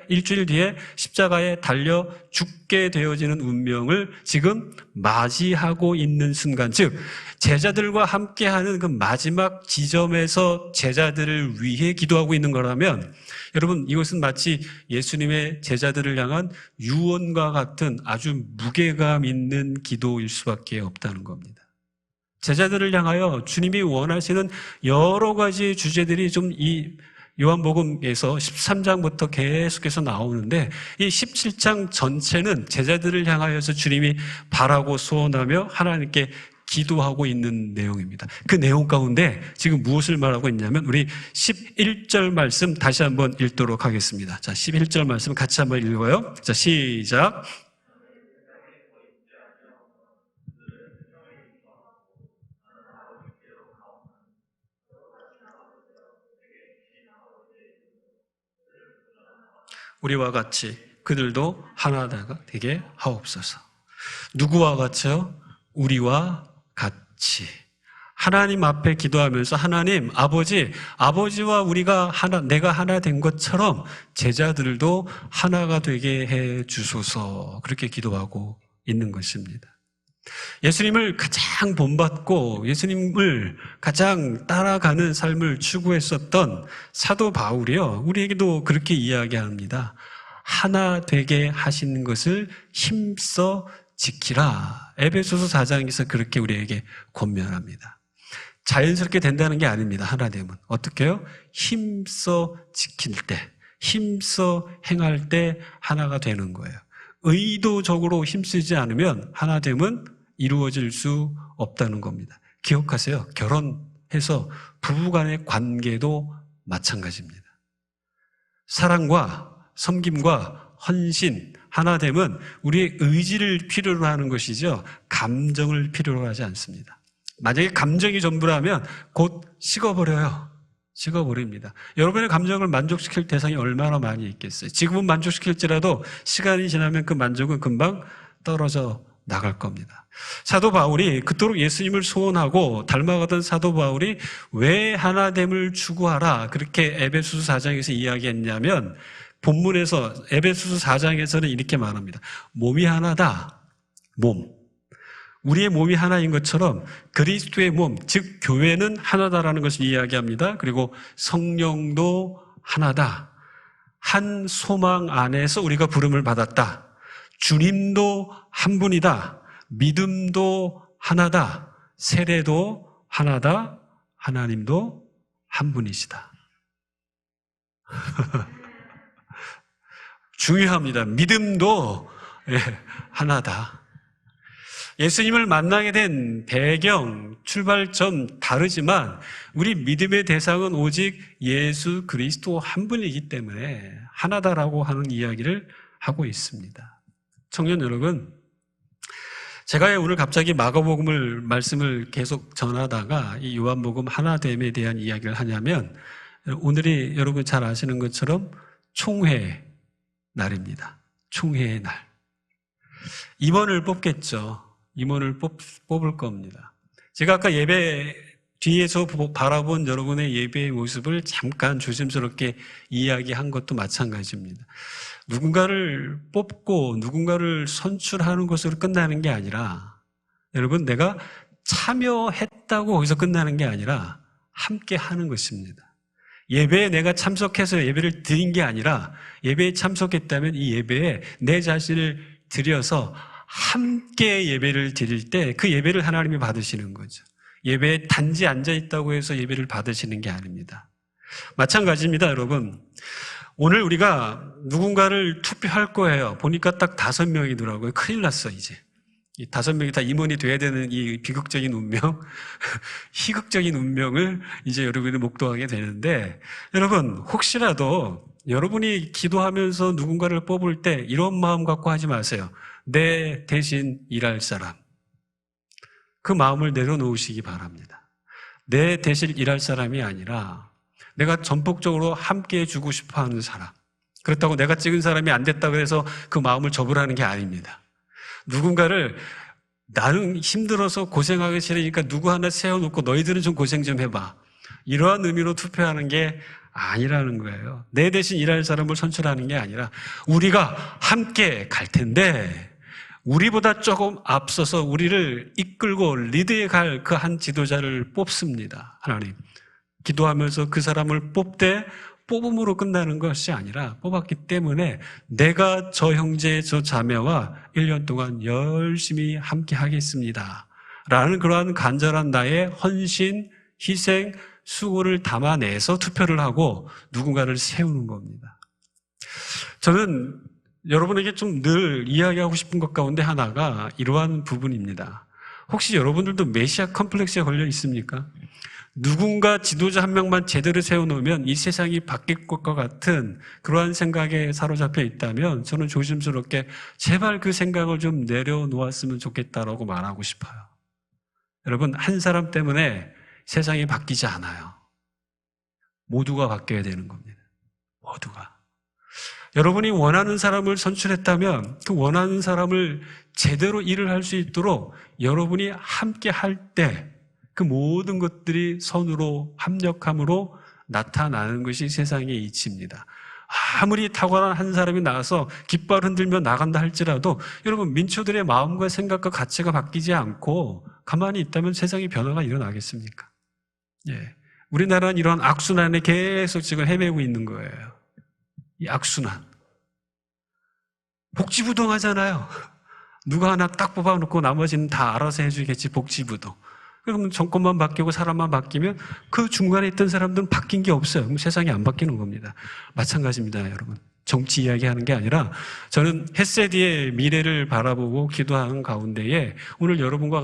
일주일 뒤에 십자가에 달려 죽게 되어지는 운명을 지금 맞이하고 있는 순간, 즉 제자들과 함께하는 그 마지막 지점에서 제자들을 위해 기도하고 있는 거라면 여러분 이것은 마치 예수님의 제자들을 향한 유언과 같은 아주 무게감 있는 기도일 수밖에 없다는 겁니다. 제자들을 향하여 주님이 원하시는 여러 가지 주제들이 좀 이 요한복음에서 13장부터 계속해서 나오는데 이 17장 전체는 제자들을 향하여서 주님이 바라고 소원하며 하나님께 기도하고 있는 내용입니다. 그 내용 가운데 지금 무엇을 말하고 있냐면 우리 11절 말씀 다시 한번 읽도록 하겠습니다. 자, 11절 말씀 같이 한번 읽어요. 자, 시작. 우리와 같이 그들도 하나 되게 하옵소서. 누구와 같이요? 우리와 같이. 하나님 앞에 기도하면서 하나님, 아버지와 우리가 하나, 내가 하나 된 것처럼 제자들도 하나가 되게 해 주소서. 그렇게 기도하고 있는 것입니다. 예수님을 가장 본받고 예수님을 가장 따라가는 삶을 추구했었던 사도 바울이요, 우리에게도 그렇게 이야기합니다. 하나 되게 하시는 것을 힘써 지키라. 에베소서 4장에서 그렇게 우리에게 권면합니다. 자연스럽게 된다는 게 아닙니다. 하나 되면 어떻게 해요? 힘써 지킬 때, 힘써 행할 때 하나가 되는 거예요. 의도적으로 힘쓰지 않으면 하나 되면 이루어질 수 없다는 겁니다. 기억하세요. 결혼해서 부부간의 관계도 마찬가지입니다. 사랑과 섬김과 헌신, 하나됨은 우리의 의지를 필요로 하는 것이죠. 감정을 필요로 하지 않습니다. 만약에 감정이 전부라면 곧 식어버려요. 식어버립니다. 여러분의 감정을 만족시킬 대상이 얼마나 많이 있겠어요. 지금은 만족시킬지라도 시간이 지나면 그 만족은 금방 떨어져 나갈 겁니다. 사도 바울이 그토록 예수님을 소원하고 닮아가던 사도 바울이 왜 하나됨을 추구하라 그렇게 에베소서 4장에서 이야기했냐면, 본문에서 에베소서 4장에서는 이렇게 말합니다. 몸이 하나다. 우리의 몸이 하나인 것처럼 그리스도의 몸, 즉 교회는 하나다라는 것을 이야기합니다. 그리고 성령도 하나다. 한 소망 안에서 우리가 부름을 받았다. 주님도 한 분이다. 믿음도 하나다. 세례도 하나다. 하나님도 한 분이시다. 중요합니다. 믿음도 하나다. 예수님을 만나게 된 배경, 출발점 다르지만 우리 믿음의 대상은 오직 예수 그리스도 한 분이기 때문에 하나다라고 하는 이야기를 하고 있습니다. 청년 여러분, 제가 오늘 갑자기 마가복음을 말씀을 계속 전하다가 이 요한복음 하나됨에 대한 이야기를 하냐면, 오늘이 여러분 잘 아시는 것처럼 총회 날입니다. 총회의 날. 임원을 뽑겠죠. 임원을 뽑을 겁니다. 제가 아까 예배 뒤에서 바라본 여러분의 예배의 모습을 잠깐 조심스럽게 이야기한 것도 마찬가지입니다. 누군가를 뽑고 누군가를 선출하는 것으로 끝나는 게 아니라, 여러분, 내가 참여했다고 거기서 끝나는 게 아니라 함께 하는 것입니다. 예배에 내가 참석해서 예배를 드린 게 아니라, 예배에 참석했다면 이 예배에 내 자신을 드려서 함께 예배를 드릴 때 그 예배를 하나님이 받으시는 거죠. 예배에 단지 앉아있다고 해서 예배를 받으시는 게 아닙니다. 마찬가지입니다, 여러분. 오늘 우리가 누군가를 투표할 거예요. 보니까 딱 5명이더라고요. 큰일 났어, 이제. 이 5명이 다 임원이 돼야 되는 이 비극적인 운명, 희극적인 운명을 이제 여러분이 목도하게 되는데, 여러분, 혹시라도 여러분이 기도하면서 누군가를 뽑을 때 이런 마음 갖고 하지 마세요. 내 대신 일할 사람. 그 마음을 내려놓으시기 바랍니다. 내 대신 일할 사람이 아니라 내가 전폭적으로 함께 해주고 싶어 하는 사람. 그렇다고 내가 찍은 사람이 안 됐다고 해서 그 마음을 접으라는 게 아닙니다. 누군가를 나는 힘들어서 고생하기 싫으니까 누구 하나 세워놓고 너희들은 좀 고생 좀 해봐. 이러한 의미로 투표하는 게 아니라는 거예요. 내 대신 일할 사람을 선출하는 게 아니라 우리가 함께 갈 텐데 우리보다 조금 앞서서 우리를 이끌고 리드해 갈 그 한 지도자를 뽑습니다. 하나님. 기도하면서 그 사람을 뽑되 뽑음으로 끝나는 것이 아니라 뽑았기 때문에 내가 저 형제 저 자매와 1년 동안 열심히 함께 하겠습니다. 라는 그러한 간절한 나의 헌신, 희생, 수고를 담아내서 투표를 하고 누군가를 세우는 겁니다. 저는 여러분에게 좀 늘 이야기하고 싶은 것 가운데 하나가 이러한 부분입니다. 혹시 여러분들도 메시아 컴플렉스에 걸려 있습니까? 누군가 지도자 한 명만 제대로 세워놓으면 이 세상이 바뀔 것과 같은 그러한 생각에 사로잡혀 있다면 저는 조심스럽게 제발 그 생각을 좀 내려놓았으면 좋겠다라고 말하고 싶어요. 여러분, 한 사람 때문에 세상이 바뀌지 않아요. 모두가 바뀌어야 되는 겁니다. 모두가. 여러분이 원하는 사람을 선출했다면 그 원하는 사람을 제대로 일을 할 수 있도록 여러분이 함께 할 때 그 모든 것들이 선으로 합력함으로 나타나는 것이 세상의 이치입니다. 아무리 탁월한 한 사람이 나와서 깃발 흔들며 나간다 할지라도 여러분 민초들의 마음과 생각과 가치가 바뀌지 않고 가만히 있다면 세상에 변화가 일어나겠습니까? 예. 우리나라는 이런 악순환에 계속 지금 헤매고 있는 거예요. 이 악순환. 복지부동하잖아요. 누가 하나 딱 뽑아놓고 나머지는 다 알아서 해주겠지, 복지부동. 그러면 정권만 바뀌고 사람만 바뀌면 그 중간에 있던 사람들은 바뀐 게 없어요. 그럼 세상이 안 바뀌는 겁니다. 마찬가지입니다, 여러분. 정치 이야기하는 게 아니라 저는 햇세디의 미래를 바라보고 기도하는 가운데에 오늘 여러분과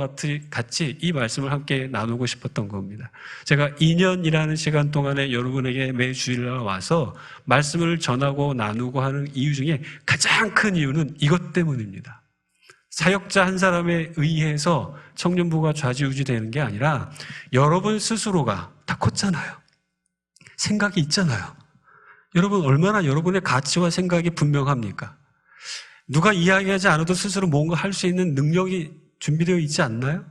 같이 이 말씀을 함께 나누고 싶었던 겁니다. 제가 2년이라는 시간 동안에 여러분에게 매 주일날 와서 말씀을 전하고 나누고 하는 이유 중에 가장 큰 이유는 이것 때문입니다. 사역자 한 사람에 의해서 청년부가 좌지우지되는 게 아니라 여러분 스스로가 다 컸잖아요. 생각이 있잖아요. 여러분 얼마나 여러분의 가치와 생각이 분명합니까? 누가 이야기하지 않아도 스스로 뭔가 할 수 있는 능력이 준비되어 있지 않나요?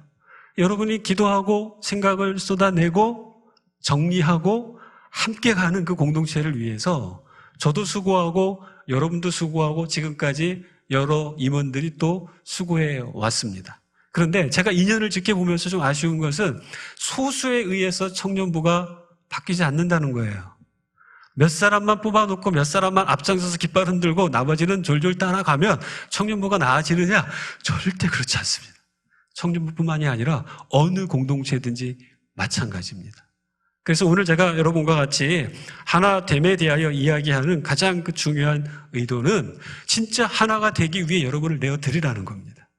여러분이 기도하고 생각을 쏟아내고 정리하고 함께 가는 그 공동체를 위해서 저도 수고하고 여러분도 수고하고 지금까지 여러 임원들이 또 수고해 왔습니다. 그런데 제가 2년을 지켜보면서 좀 아쉬운 것은 소수에 의해서 청년부가 바뀌지 않는다는 거예요. 몇 사람만 뽑아놓고 몇 사람만 앞장서서 깃발 흔들고 나머지는 졸졸 따라가면 청년부가 나아지느냐? 절대 그렇지 않습니다. 청년부뿐만이 아니라 어느 공동체든지 마찬가지입니다. 그래서 오늘 제가 여러분과 같이 하나됨에 대하여 이야기하는 가장 그 중요한 의도는 진짜 하나가 되기 위해 여러분을 내어드리라는 겁니다.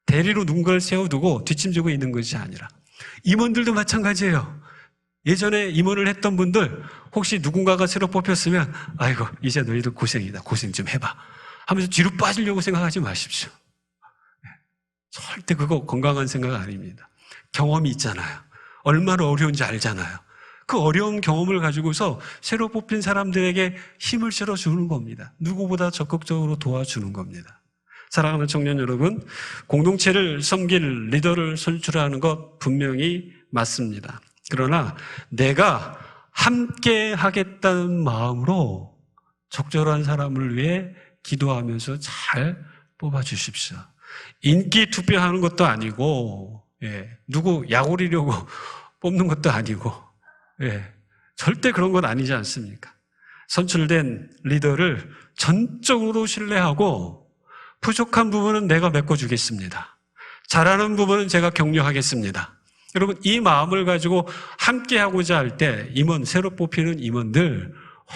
대리로 누군가를 세워두고 뒷짐지고 있는 것이 아니라 임원들도 마찬가지예요. 예전에 임원을 했던 분들 혹시 누군가가 새로 뽑혔으면 아이고 이제 너희들 고생이다. 고생 좀 해봐 하면서 뒤로 빠지려고 생각하지 마십시오. 절대 그거 건강한 생각 아닙니다. 경험이 있잖아요. 얼마나 어려운지 알잖아요. 그 어려운 경험을 가지고서 새로 뽑힌 사람들에게 힘을 실어주는 겁니다. 누구보다 적극적으로 도와주는 겁니다. 사랑하는 청년 여러분, 공동체를 섬길 리더를 선출하는 것 분명히 맞습니다. 그러나 내가 함께 하겠다는 마음으로 적절한 사람을 위해 기도하면서 잘 뽑아주십시오. 인기 투표하는 것도 아니고 누구 약올리려고 뽑는 것도 아니고 절대 그런 건 아니지 않습니까? 선출된 리더를 전적으로 신뢰하고 부족한 부분은 내가 메꿔주겠습니다. 잘하는 부분은 제가 격려하겠습니다. 여러분 이 마음을 가지고 함께 하고자 할 때 임원, 새로 뽑히는 임원들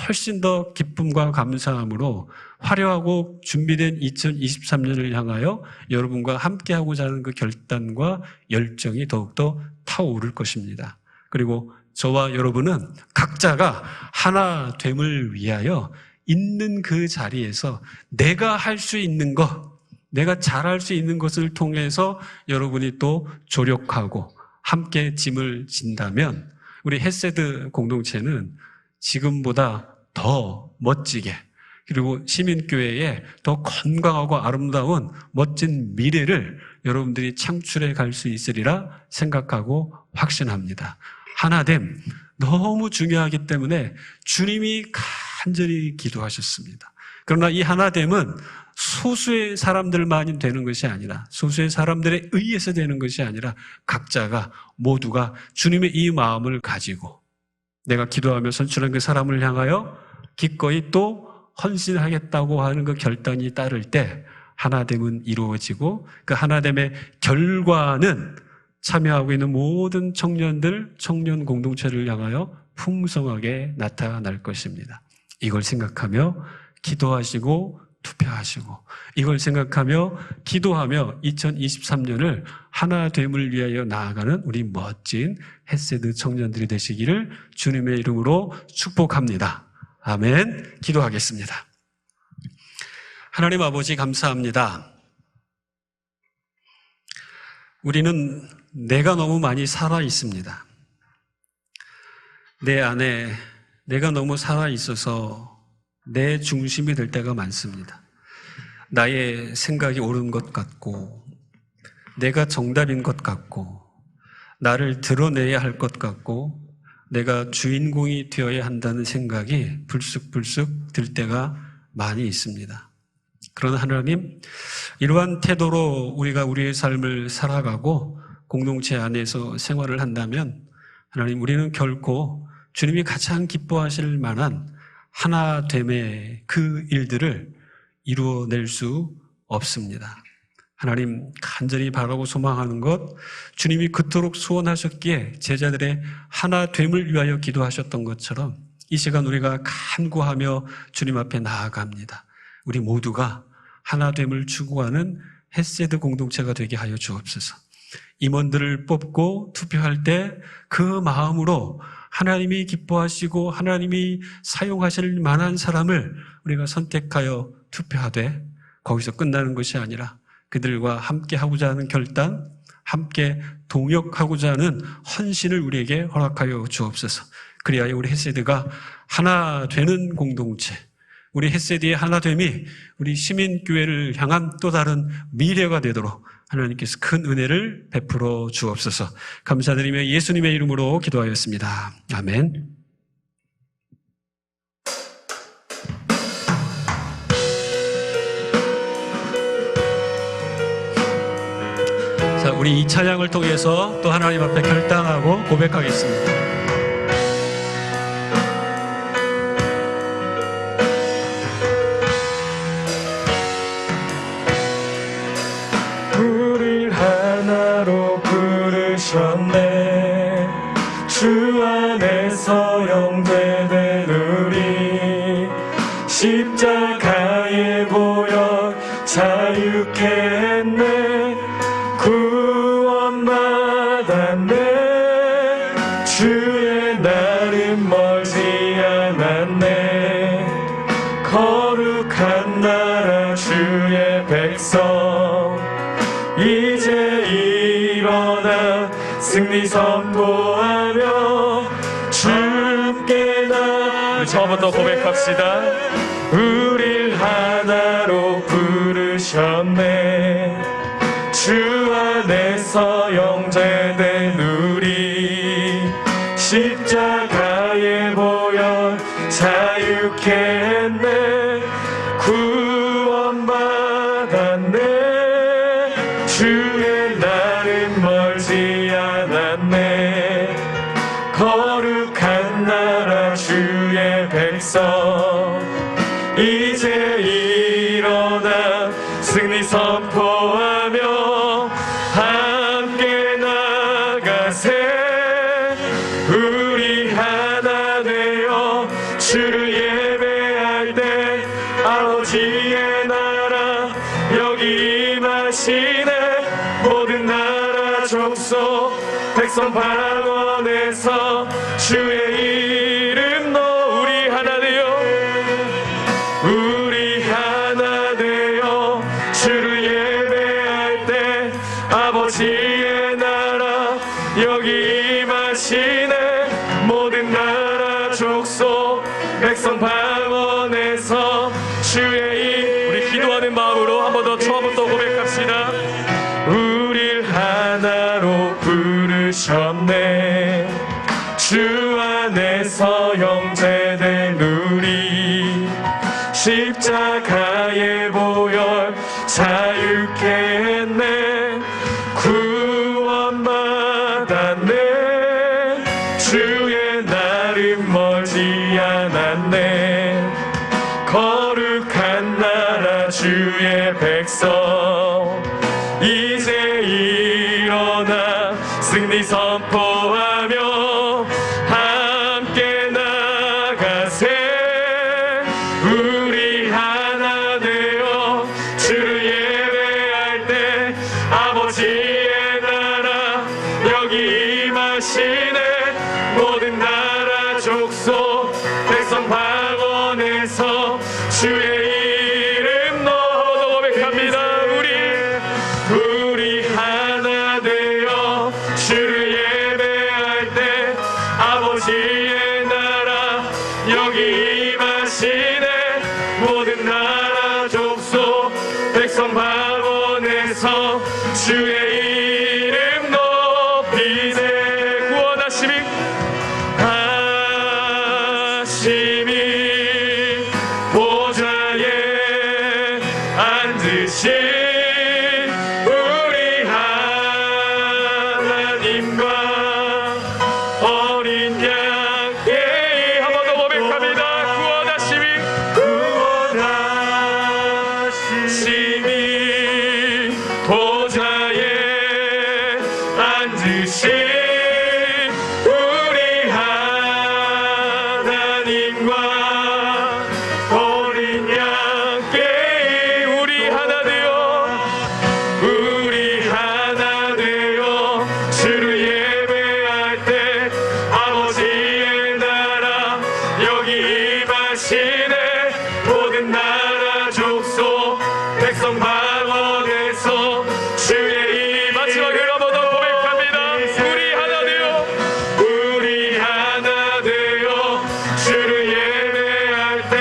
훨씬 더 기쁨과 감사함으로 화려하고 준비된 2023년을 향하여 여러분과 함께 하고자 하는 그 결단과 열정이 더욱더 타오를 것입니다. 그리고 저와 여러분은 각자가 하나됨을 위하여 있는 그 자리에서 내가 할 수 있는 것, 내가 잘할 수 있는 것을 통해서 여러분이 또 조력하고 함께 짐을 진다면 우리 햇세드 공동체는 지금보다 더 멋지게 그리고 시민교회에 더 건강하고 아름다운 멋진 미래를 여러분들이 창출해 갈 수 있으리라 생각하고 확신합니다. 하나됨 너무 중요하기 때문에 주님이 간절히 기도하셨습니다. 그러나 이 하나됨은 소수의 사람들만이 되는 것이 아니라 소수의 사람들에 의해서 되는 것이 아니라 각자가 모두가 주님의 이 마음을 가지고 내가 기도하며 선출한 그 사람을 향하여 기꺼이 또 헌신하겠다고 하는 그 결단이 따를 때 하나됨은 이루어지고 그 하나됨의 결과는 참여하고 있는 모든 청년들, 청년 공동체를 향하여 풍성하게 나타날 것입니다. 이걸 생각하며 기도하시고 투표하시고 이걸 생각하며 기도하며 2023년을 하나됨을 위하여 나아가는 우리 멋진 햇세드 청년들이 되시기를 주님의 이름으로 축복합니다. 아멘. 기도하겠습니다. 하나님 아버지 감사합니다. 우리는 내가 너무 많이 살아 있습니다. 내 안에 내가 너무 살아 있어서 내 중심이 될 때가 많습니다. 나의 생각이 옳은 것 같고, 내가 정답인 것 같고, 나를 드러내야 할 것 같고, 내가 주인공이 되어야 한다는 생각이 불쑥불쑥 들 때가 많이 있습니다. 그러나 하나님, 이러한 태도로 우리가 우리의 삶을 살아가고 공동체 안에서 생활을 한다면 하나님, 우리는 결코 주님이 가장 기뻐하실 만한 하나됨의 그 일들을 이루어낼 수 없습니다. 하나님, 간절히 바라고 소망하는 것, 주님이 그토록 소원하셨기에 제자들의 하나됨을 위하여 기도하셨던 것처럼 이 시간 우리가 간구하며 주님 앞에 나아갑니다. 우리 모두가 하나됨을 추구하는 헤세드 공동체가 되게 하여 주옵소서. 임원들을 뽑고 투표할 때 그 마음으로 하나님이 기뻐하시고 하나님이 사용하실 만한 사람을 우리가 선택하여 투표하되 거기서 끝나는 것이 아니라 그들과 함께 하고자 하는 결단, 함께 동역하고자 하는 헌신을 우리에게 허락하여 주옵소서. 그리하여 우리 헤세드가 하나 되는 공동체, 우리 헤세드의 하나됨이 우리 시민교회를 향한 또 다른 미래가 되도록 하나님께서 큰 은혜를 베풀어 주옵소서. 감사드리며 예수님의 이름으로 기도하였습니다. 아멘. 자, 우리 이 찬양을 통해서 또 하나님 앞에 결단하고 고백하겠습니다. 우릴 하나로 부르셨네. 주 안에서 영되된 우리 십자가에 보여 자유케 했네. 구원 받았네. 주의 날은 멀지 않았네. 거룩한 나라 주의 백성 이제 일어나 승리 선포하며 주께 나. 처음부터 고백합시다. 우릴 하나로 부르셨네. 주 안에서 영재된 우리 십자가에 보여 자유케 했네. 구원 받았네. 주의 날은 멀지 않았네. 거룩한 나라 주의 백성 이제 일어나 승리 선포하며 함께 나가세. 우리 하나 되어 주를 예배할 때 아버지의 나라 여기 임하시네. 모든 나라 족속 백성 방언에서 주의 이름 넣어. 우리 하나 되어 우리 하나 되어 주를 예배할 때 아버지의 나라 여기 임하시네. 모든 나라 족속 백성 방언에서 주의 이름. 우리 기도하는 마음으로 한 번 더 처음부터 고백합시다. 우릴 하나로 부르셨네. 주 안에서 영재된 우리 십자가의 보혈 자유케 했네. 구원 받았네. 주의 날은 멀지 않았네. 거룩한 나라 주의 백성 이제 일어나 승리 선포하며 함께 나가세. 우리 하나 되어 주를 예배할 때 아버지의 나라 여기 임하시네. 모든 나라 족속 백성 방언에서 주의 이름 넣어 고백합니다. 우리 하나 되어 주를 예배할 때 아버지의 나라 여기 임하시네. 주의 이름 높이세. 구원하심이 보좌에 앉으신 우리 하나님과 어린 양께 한 번 더 고백합니다. 구원하심이 보좌에 앉으신 우리 하나님과 어린 양께 우리 하나 되어 주를 예배할 때 아버지의 나라 여기 임하시네. 모든 나라 족속 백성 방언에서 주의 이 마지막으로 한 번 더 고백합니다. 우리 하나 되어 주를 예배할 때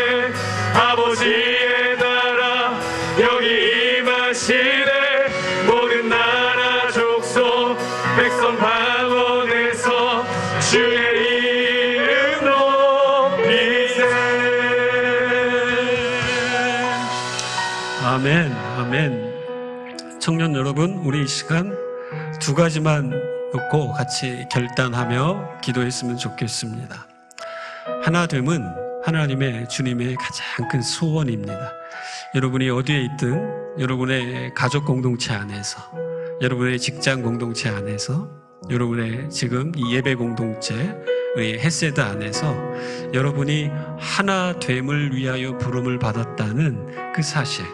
아버지의 나라 여기 임하시네. 모든 나라 족속 백성 방언에서 주의 이름 높이세. 아멘, 아멘. 청년 여러분, 우리 이 시간 두 가지만 놓고 같이 결단하며 기도했으면 좋겠습니다. 하나됨은 하나님의 주님의 가장 큰 소원입니다. 여러분이 어디에 있든 여러분의 가족 공동체 안에서, 여러분의 직장 공동체 안에서, 여러분의 지금 이 예배 공동체, 우리 헤세드 안에서 여러분이 하나됨을 위하여 부름을 받았다는 그 사실,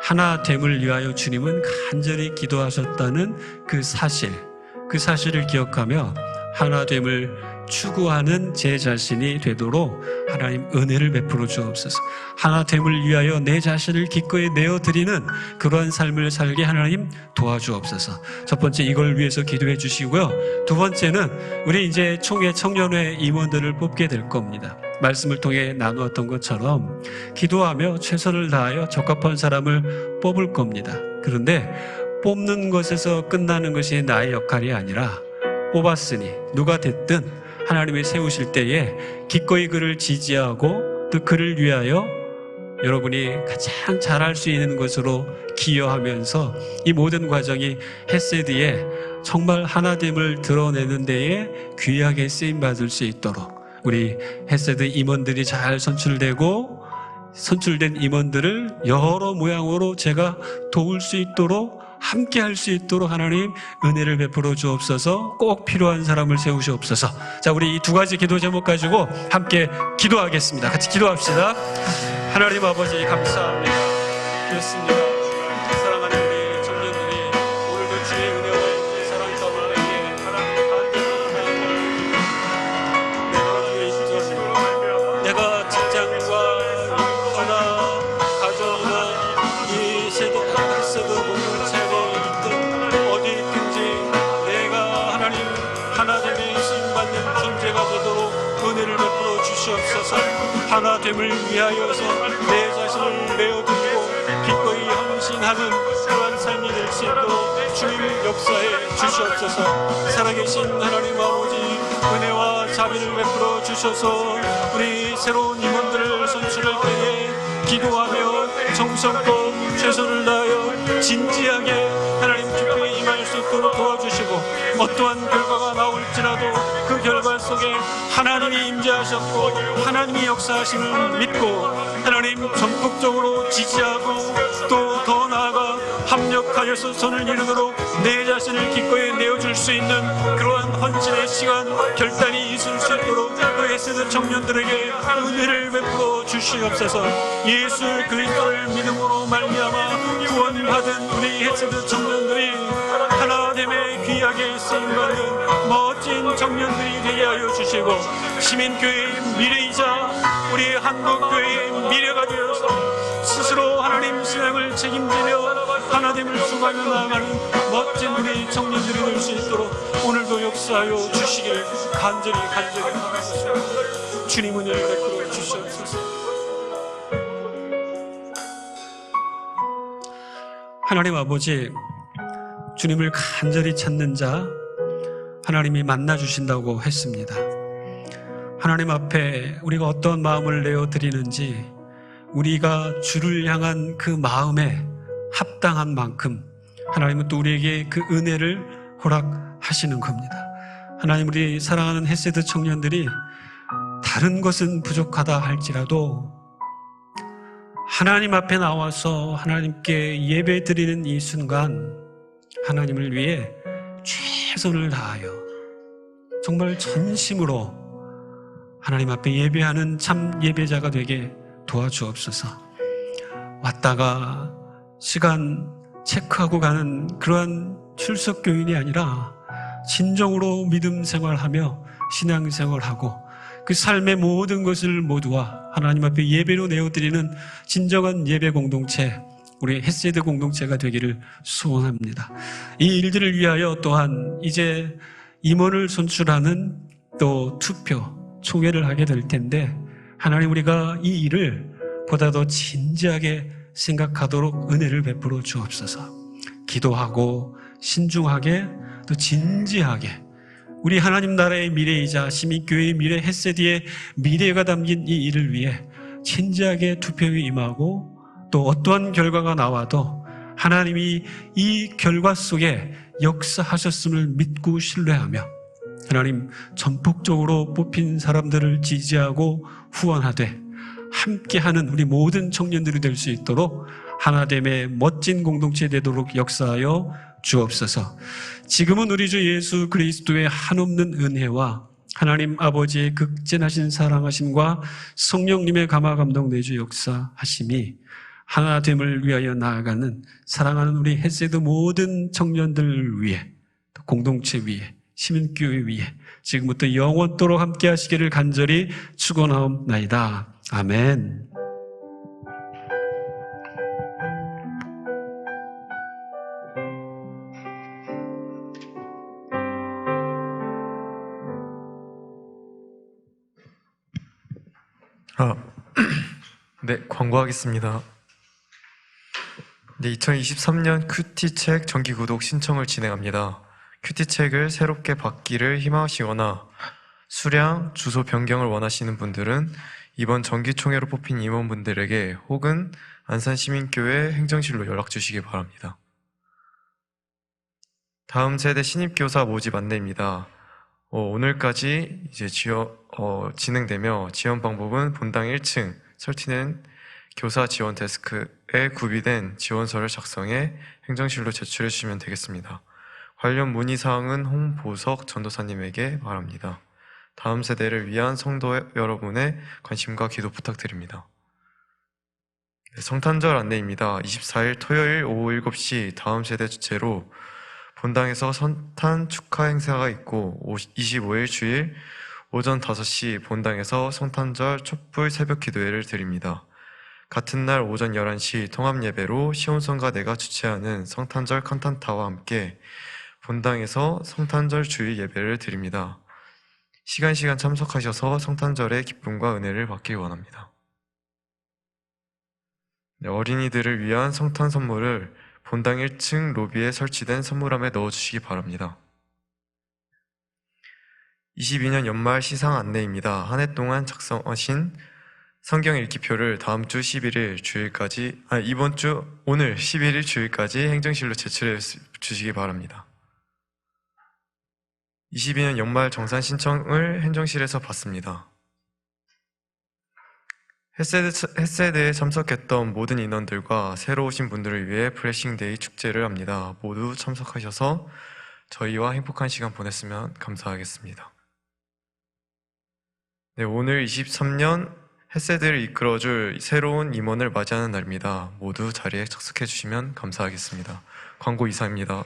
하나됨을 위하여 주님은 간절히 기도하셨다는 그 사실을 기억하며 하나됨을 추구하는 제 자신이 되도록 하나님 은혜를 베풀어 주옵소서. 하나됨을 위하여 내 자신을 기꺼이 내어드리는 그러한 삶을 살게 하나님 도와주옵소서. 첫 번째 이걸 위해서 기도해 주시고요. 두 번째는 우리 이제 총회 청년회 임원들을 뽑게 될 겁니다. 말씀을 통해 나누었던 것처럼 기도하며 최선을 다하여 적합한 사람을 뽑을 겁니다. 그런데 뽑는 것에서 끝나는 것이 나의 역할이 아니라 뽑았으니 누가 됐든 하나님이 세우실 때에 기꺼이 그를 지지하고 또 그를 위하여 여러분이 가장 잘할 수 있는 것으로 기여하면서 이 모든 과정이 헤세드에 정말 하나됨을 드러내는 데에 귀하게 쓰임받을 수 있도록 우리 헤세드 임원들이 잘 선출되고 선출된 임원들을 여러 모양으로 제가 도울 수 있도록 함께 할 수 있도록 하나님 은혜를 베풀어 주옵소서. 꼭 필요한 사람을 세우시옵소서. 자, 우리 이 두 가지 기도 제목 가지고 함께 기도하겠습니다. 같이 기도합시다. 하나님 아버지 감사합니다. 그렇습니다. 사랑하는 우리 청년들이 오늘도 주의 은혜와 사랑 가운데 하나님의 간절한 내가 직장과 일터나 가정이나 이 세대 헤세드 공동체에 있든 어디 있든지 내가 하나님 하나됨에 쓰임받는 존재가 되도록 은혜를 베풀어 주시옵소서. 하나됨을 위하여서 내 자신을 내어드리고 기꺼이 헌신하는 그러한 삶이 될 수 있도록 주님 역사해 주시옵소서. 살아계신 하나님 아버지 은혜와 자비를 베풀어 주셔서 우리 새로운 임원들을 선출할 때에 기도하며 정성껏 최선을 다하여 진지하게 하나님 주께 임할 수 있도록 도와주시고 어떠한 결과가 나올지라도 그 결과 속에 하나님이 임재하셨고 하나님이 역사하심을 믿고 하나님 전폭적으로 지지하고 또 더 나아가 합력하여서 선을 이루도록 내 자신을 기꺼이 내어줄 수 있는 그러한 헌신의 시간 결단이 있을 수 있도록 그 헤세드 청년들에게 은혜를 베풀어 주시옵소서. 예수 그리스도를 믿음으로 말미암아 구원받은 우리 헤세드 청년들이 하나됨에 귀하게 쓰임받는 멋진 청년들이 되게 하여 주시고 시민교회의 미래이자 우리 한국교회의 미래가 되어서 스스로 하나님 신앙을 책임지며 하나됨을 수고하며 나아가는 멋진 우리 청년들이 될 수 있도록 오늘도 역사하여 주시기를 간절히 바랍니다. 주님 은혜를 베풀어 주시옵소서. 하나님 아버지, 주님을 간절히 찾는 자 하나님이 만나주신다고 했습니다. 하나님 앞에 우리가 어떤 마음을 내어드리는지 우리가 주를 향한 그 마음에 합당한 만큼 하나님은 또 우리에게 그 은혜를 허락하시는 겁니다. 하나님, 우리 사랑하는 헤세드 청년들이 다른 것은 부족하다 할지라도 하나님 앞에 나와서 하나님께 예배 드리는 이 순간 하나님을 위해 최선을 다하여 정말 전심으로 하나님 앞에 예배하는 참 예배자가 되게 도와주옵소서. 왔다가 시간 체크하고 가는 그러한 출석 교인이 아니라 진정으로 믿음 생활하며 신앙 생활하고 그 삶의 모든 것을 모두와 하나님 앞에 예배로 내어드리는 진정한 예배 공동체, 우리 헤세드 공동체가 되기를 소원합니다. 이 일들을 위하여 또한 이제 임원을 선출하는 또 투표, 총회를 하게 될 텐데 하나님, 우리가 이 일을 보다 더 진지하게 생각하도록 은혜를 베풀어 주옵소서. 기도하고 신중하게 또 진지하게 우리 하나님 나라의 미래이자 시민교회의 미래, 헤세드의 미래가 담긴 이 일을 위해 진지하게 투표에 임하고 또 어떠한 결과가 나와도 하나님이 이 결과 속에 역사하셨음을 믿고 신뢰하며 하나님 전폭적으로 뽑힌 사람들을 지지하고 후원하되 함께하는 우리 모든 청년들이 될 수 있도록 하나됨의 멋진 공동체 되도록 역사하여 주옵소서. 지금은 우리 주 예수 그리스도의 한없는 은혜와 하나님 아버지의 극진하신 사랑하심과 성령님의 감화 감동 내주 역사하심이 하나됨을 위하여 나아가는 사랑하는 우리 헤세드 모든 청년들을 위해, 공동체 위에, 시민교회 위에 지금부터 영원토록 함께 하시기를 간절히 축원하옵나이다. 아멘. 네, 광고하겠습니다. 네, 2023년 큐티책 정기 구독 신청을 진행합니다. 큐티책을 새롭게 받기를 희망하시거나 수량, 주소 변경을 원하시는 분들은 이번 정기총회로 뽑힌 임원분들에게 혹은 안산시민교회 행정실로 연락 주시기 바랍니다. 다음 세대 신입교사 모집 안내입니다. 오늘까지 이제 진행되며 지원 방법은 본당 1층 설치된 교사 지원 데스크에 구비된 지원서를 작성해 행정실로 제출해 주시면 되겠습니다. 관련 문의사항은 홍보석 전도사님에게 바랍니다. 다음 세대를 위한 성도 여러분의 관심과 기도 부탁드립니다. 성탄절 안내입니다. 24일 토요일 오후 7시 다음 세대 주최로 본당에서 성탄 축하 행사가 있고 25일 주일 오전 5시 본당에서 성탄절 촛불 새벽 기도회를 드립니다. 같은 날 오전 11시 통합예배로 시온성가대가 주최하는 성탄절 칸탄타와 함께 본당에서 성탄절 주일 예배를 드립니다. 시간 참석하셔서 성탄절의 기쁨과 은혜를 받길 원합니다. 어린이들을 위한 성탄 선물을 본당 1층 로비에 설치된 선물함에 넣어주시기 바랍니다. 22년 연말 시상 안내입니다. 한 해 동안 작성하신 성경 읽기표를 다음 주 11일 주일까지, 오늘 11일 주일까지 행정실로 제출해 주시기 바랍니다. 22년 연말 정산 신청을 행정실에서 받습니다. 헤세드에 참석했던 모든 인원들과 새로 오신 분들을 위해 브레싱데이 축제를 합니다. 모두 참석하셔서 저희와 행복한 시간 보냈으면 감사하겠습니다. 네, 오늘 23년 헤세드를 이끌어줄 새로운 임원을 맞이하는 날입니다. 모두 자리에 착석해 주시면 감사하겠습니다. 광고 이상입니다.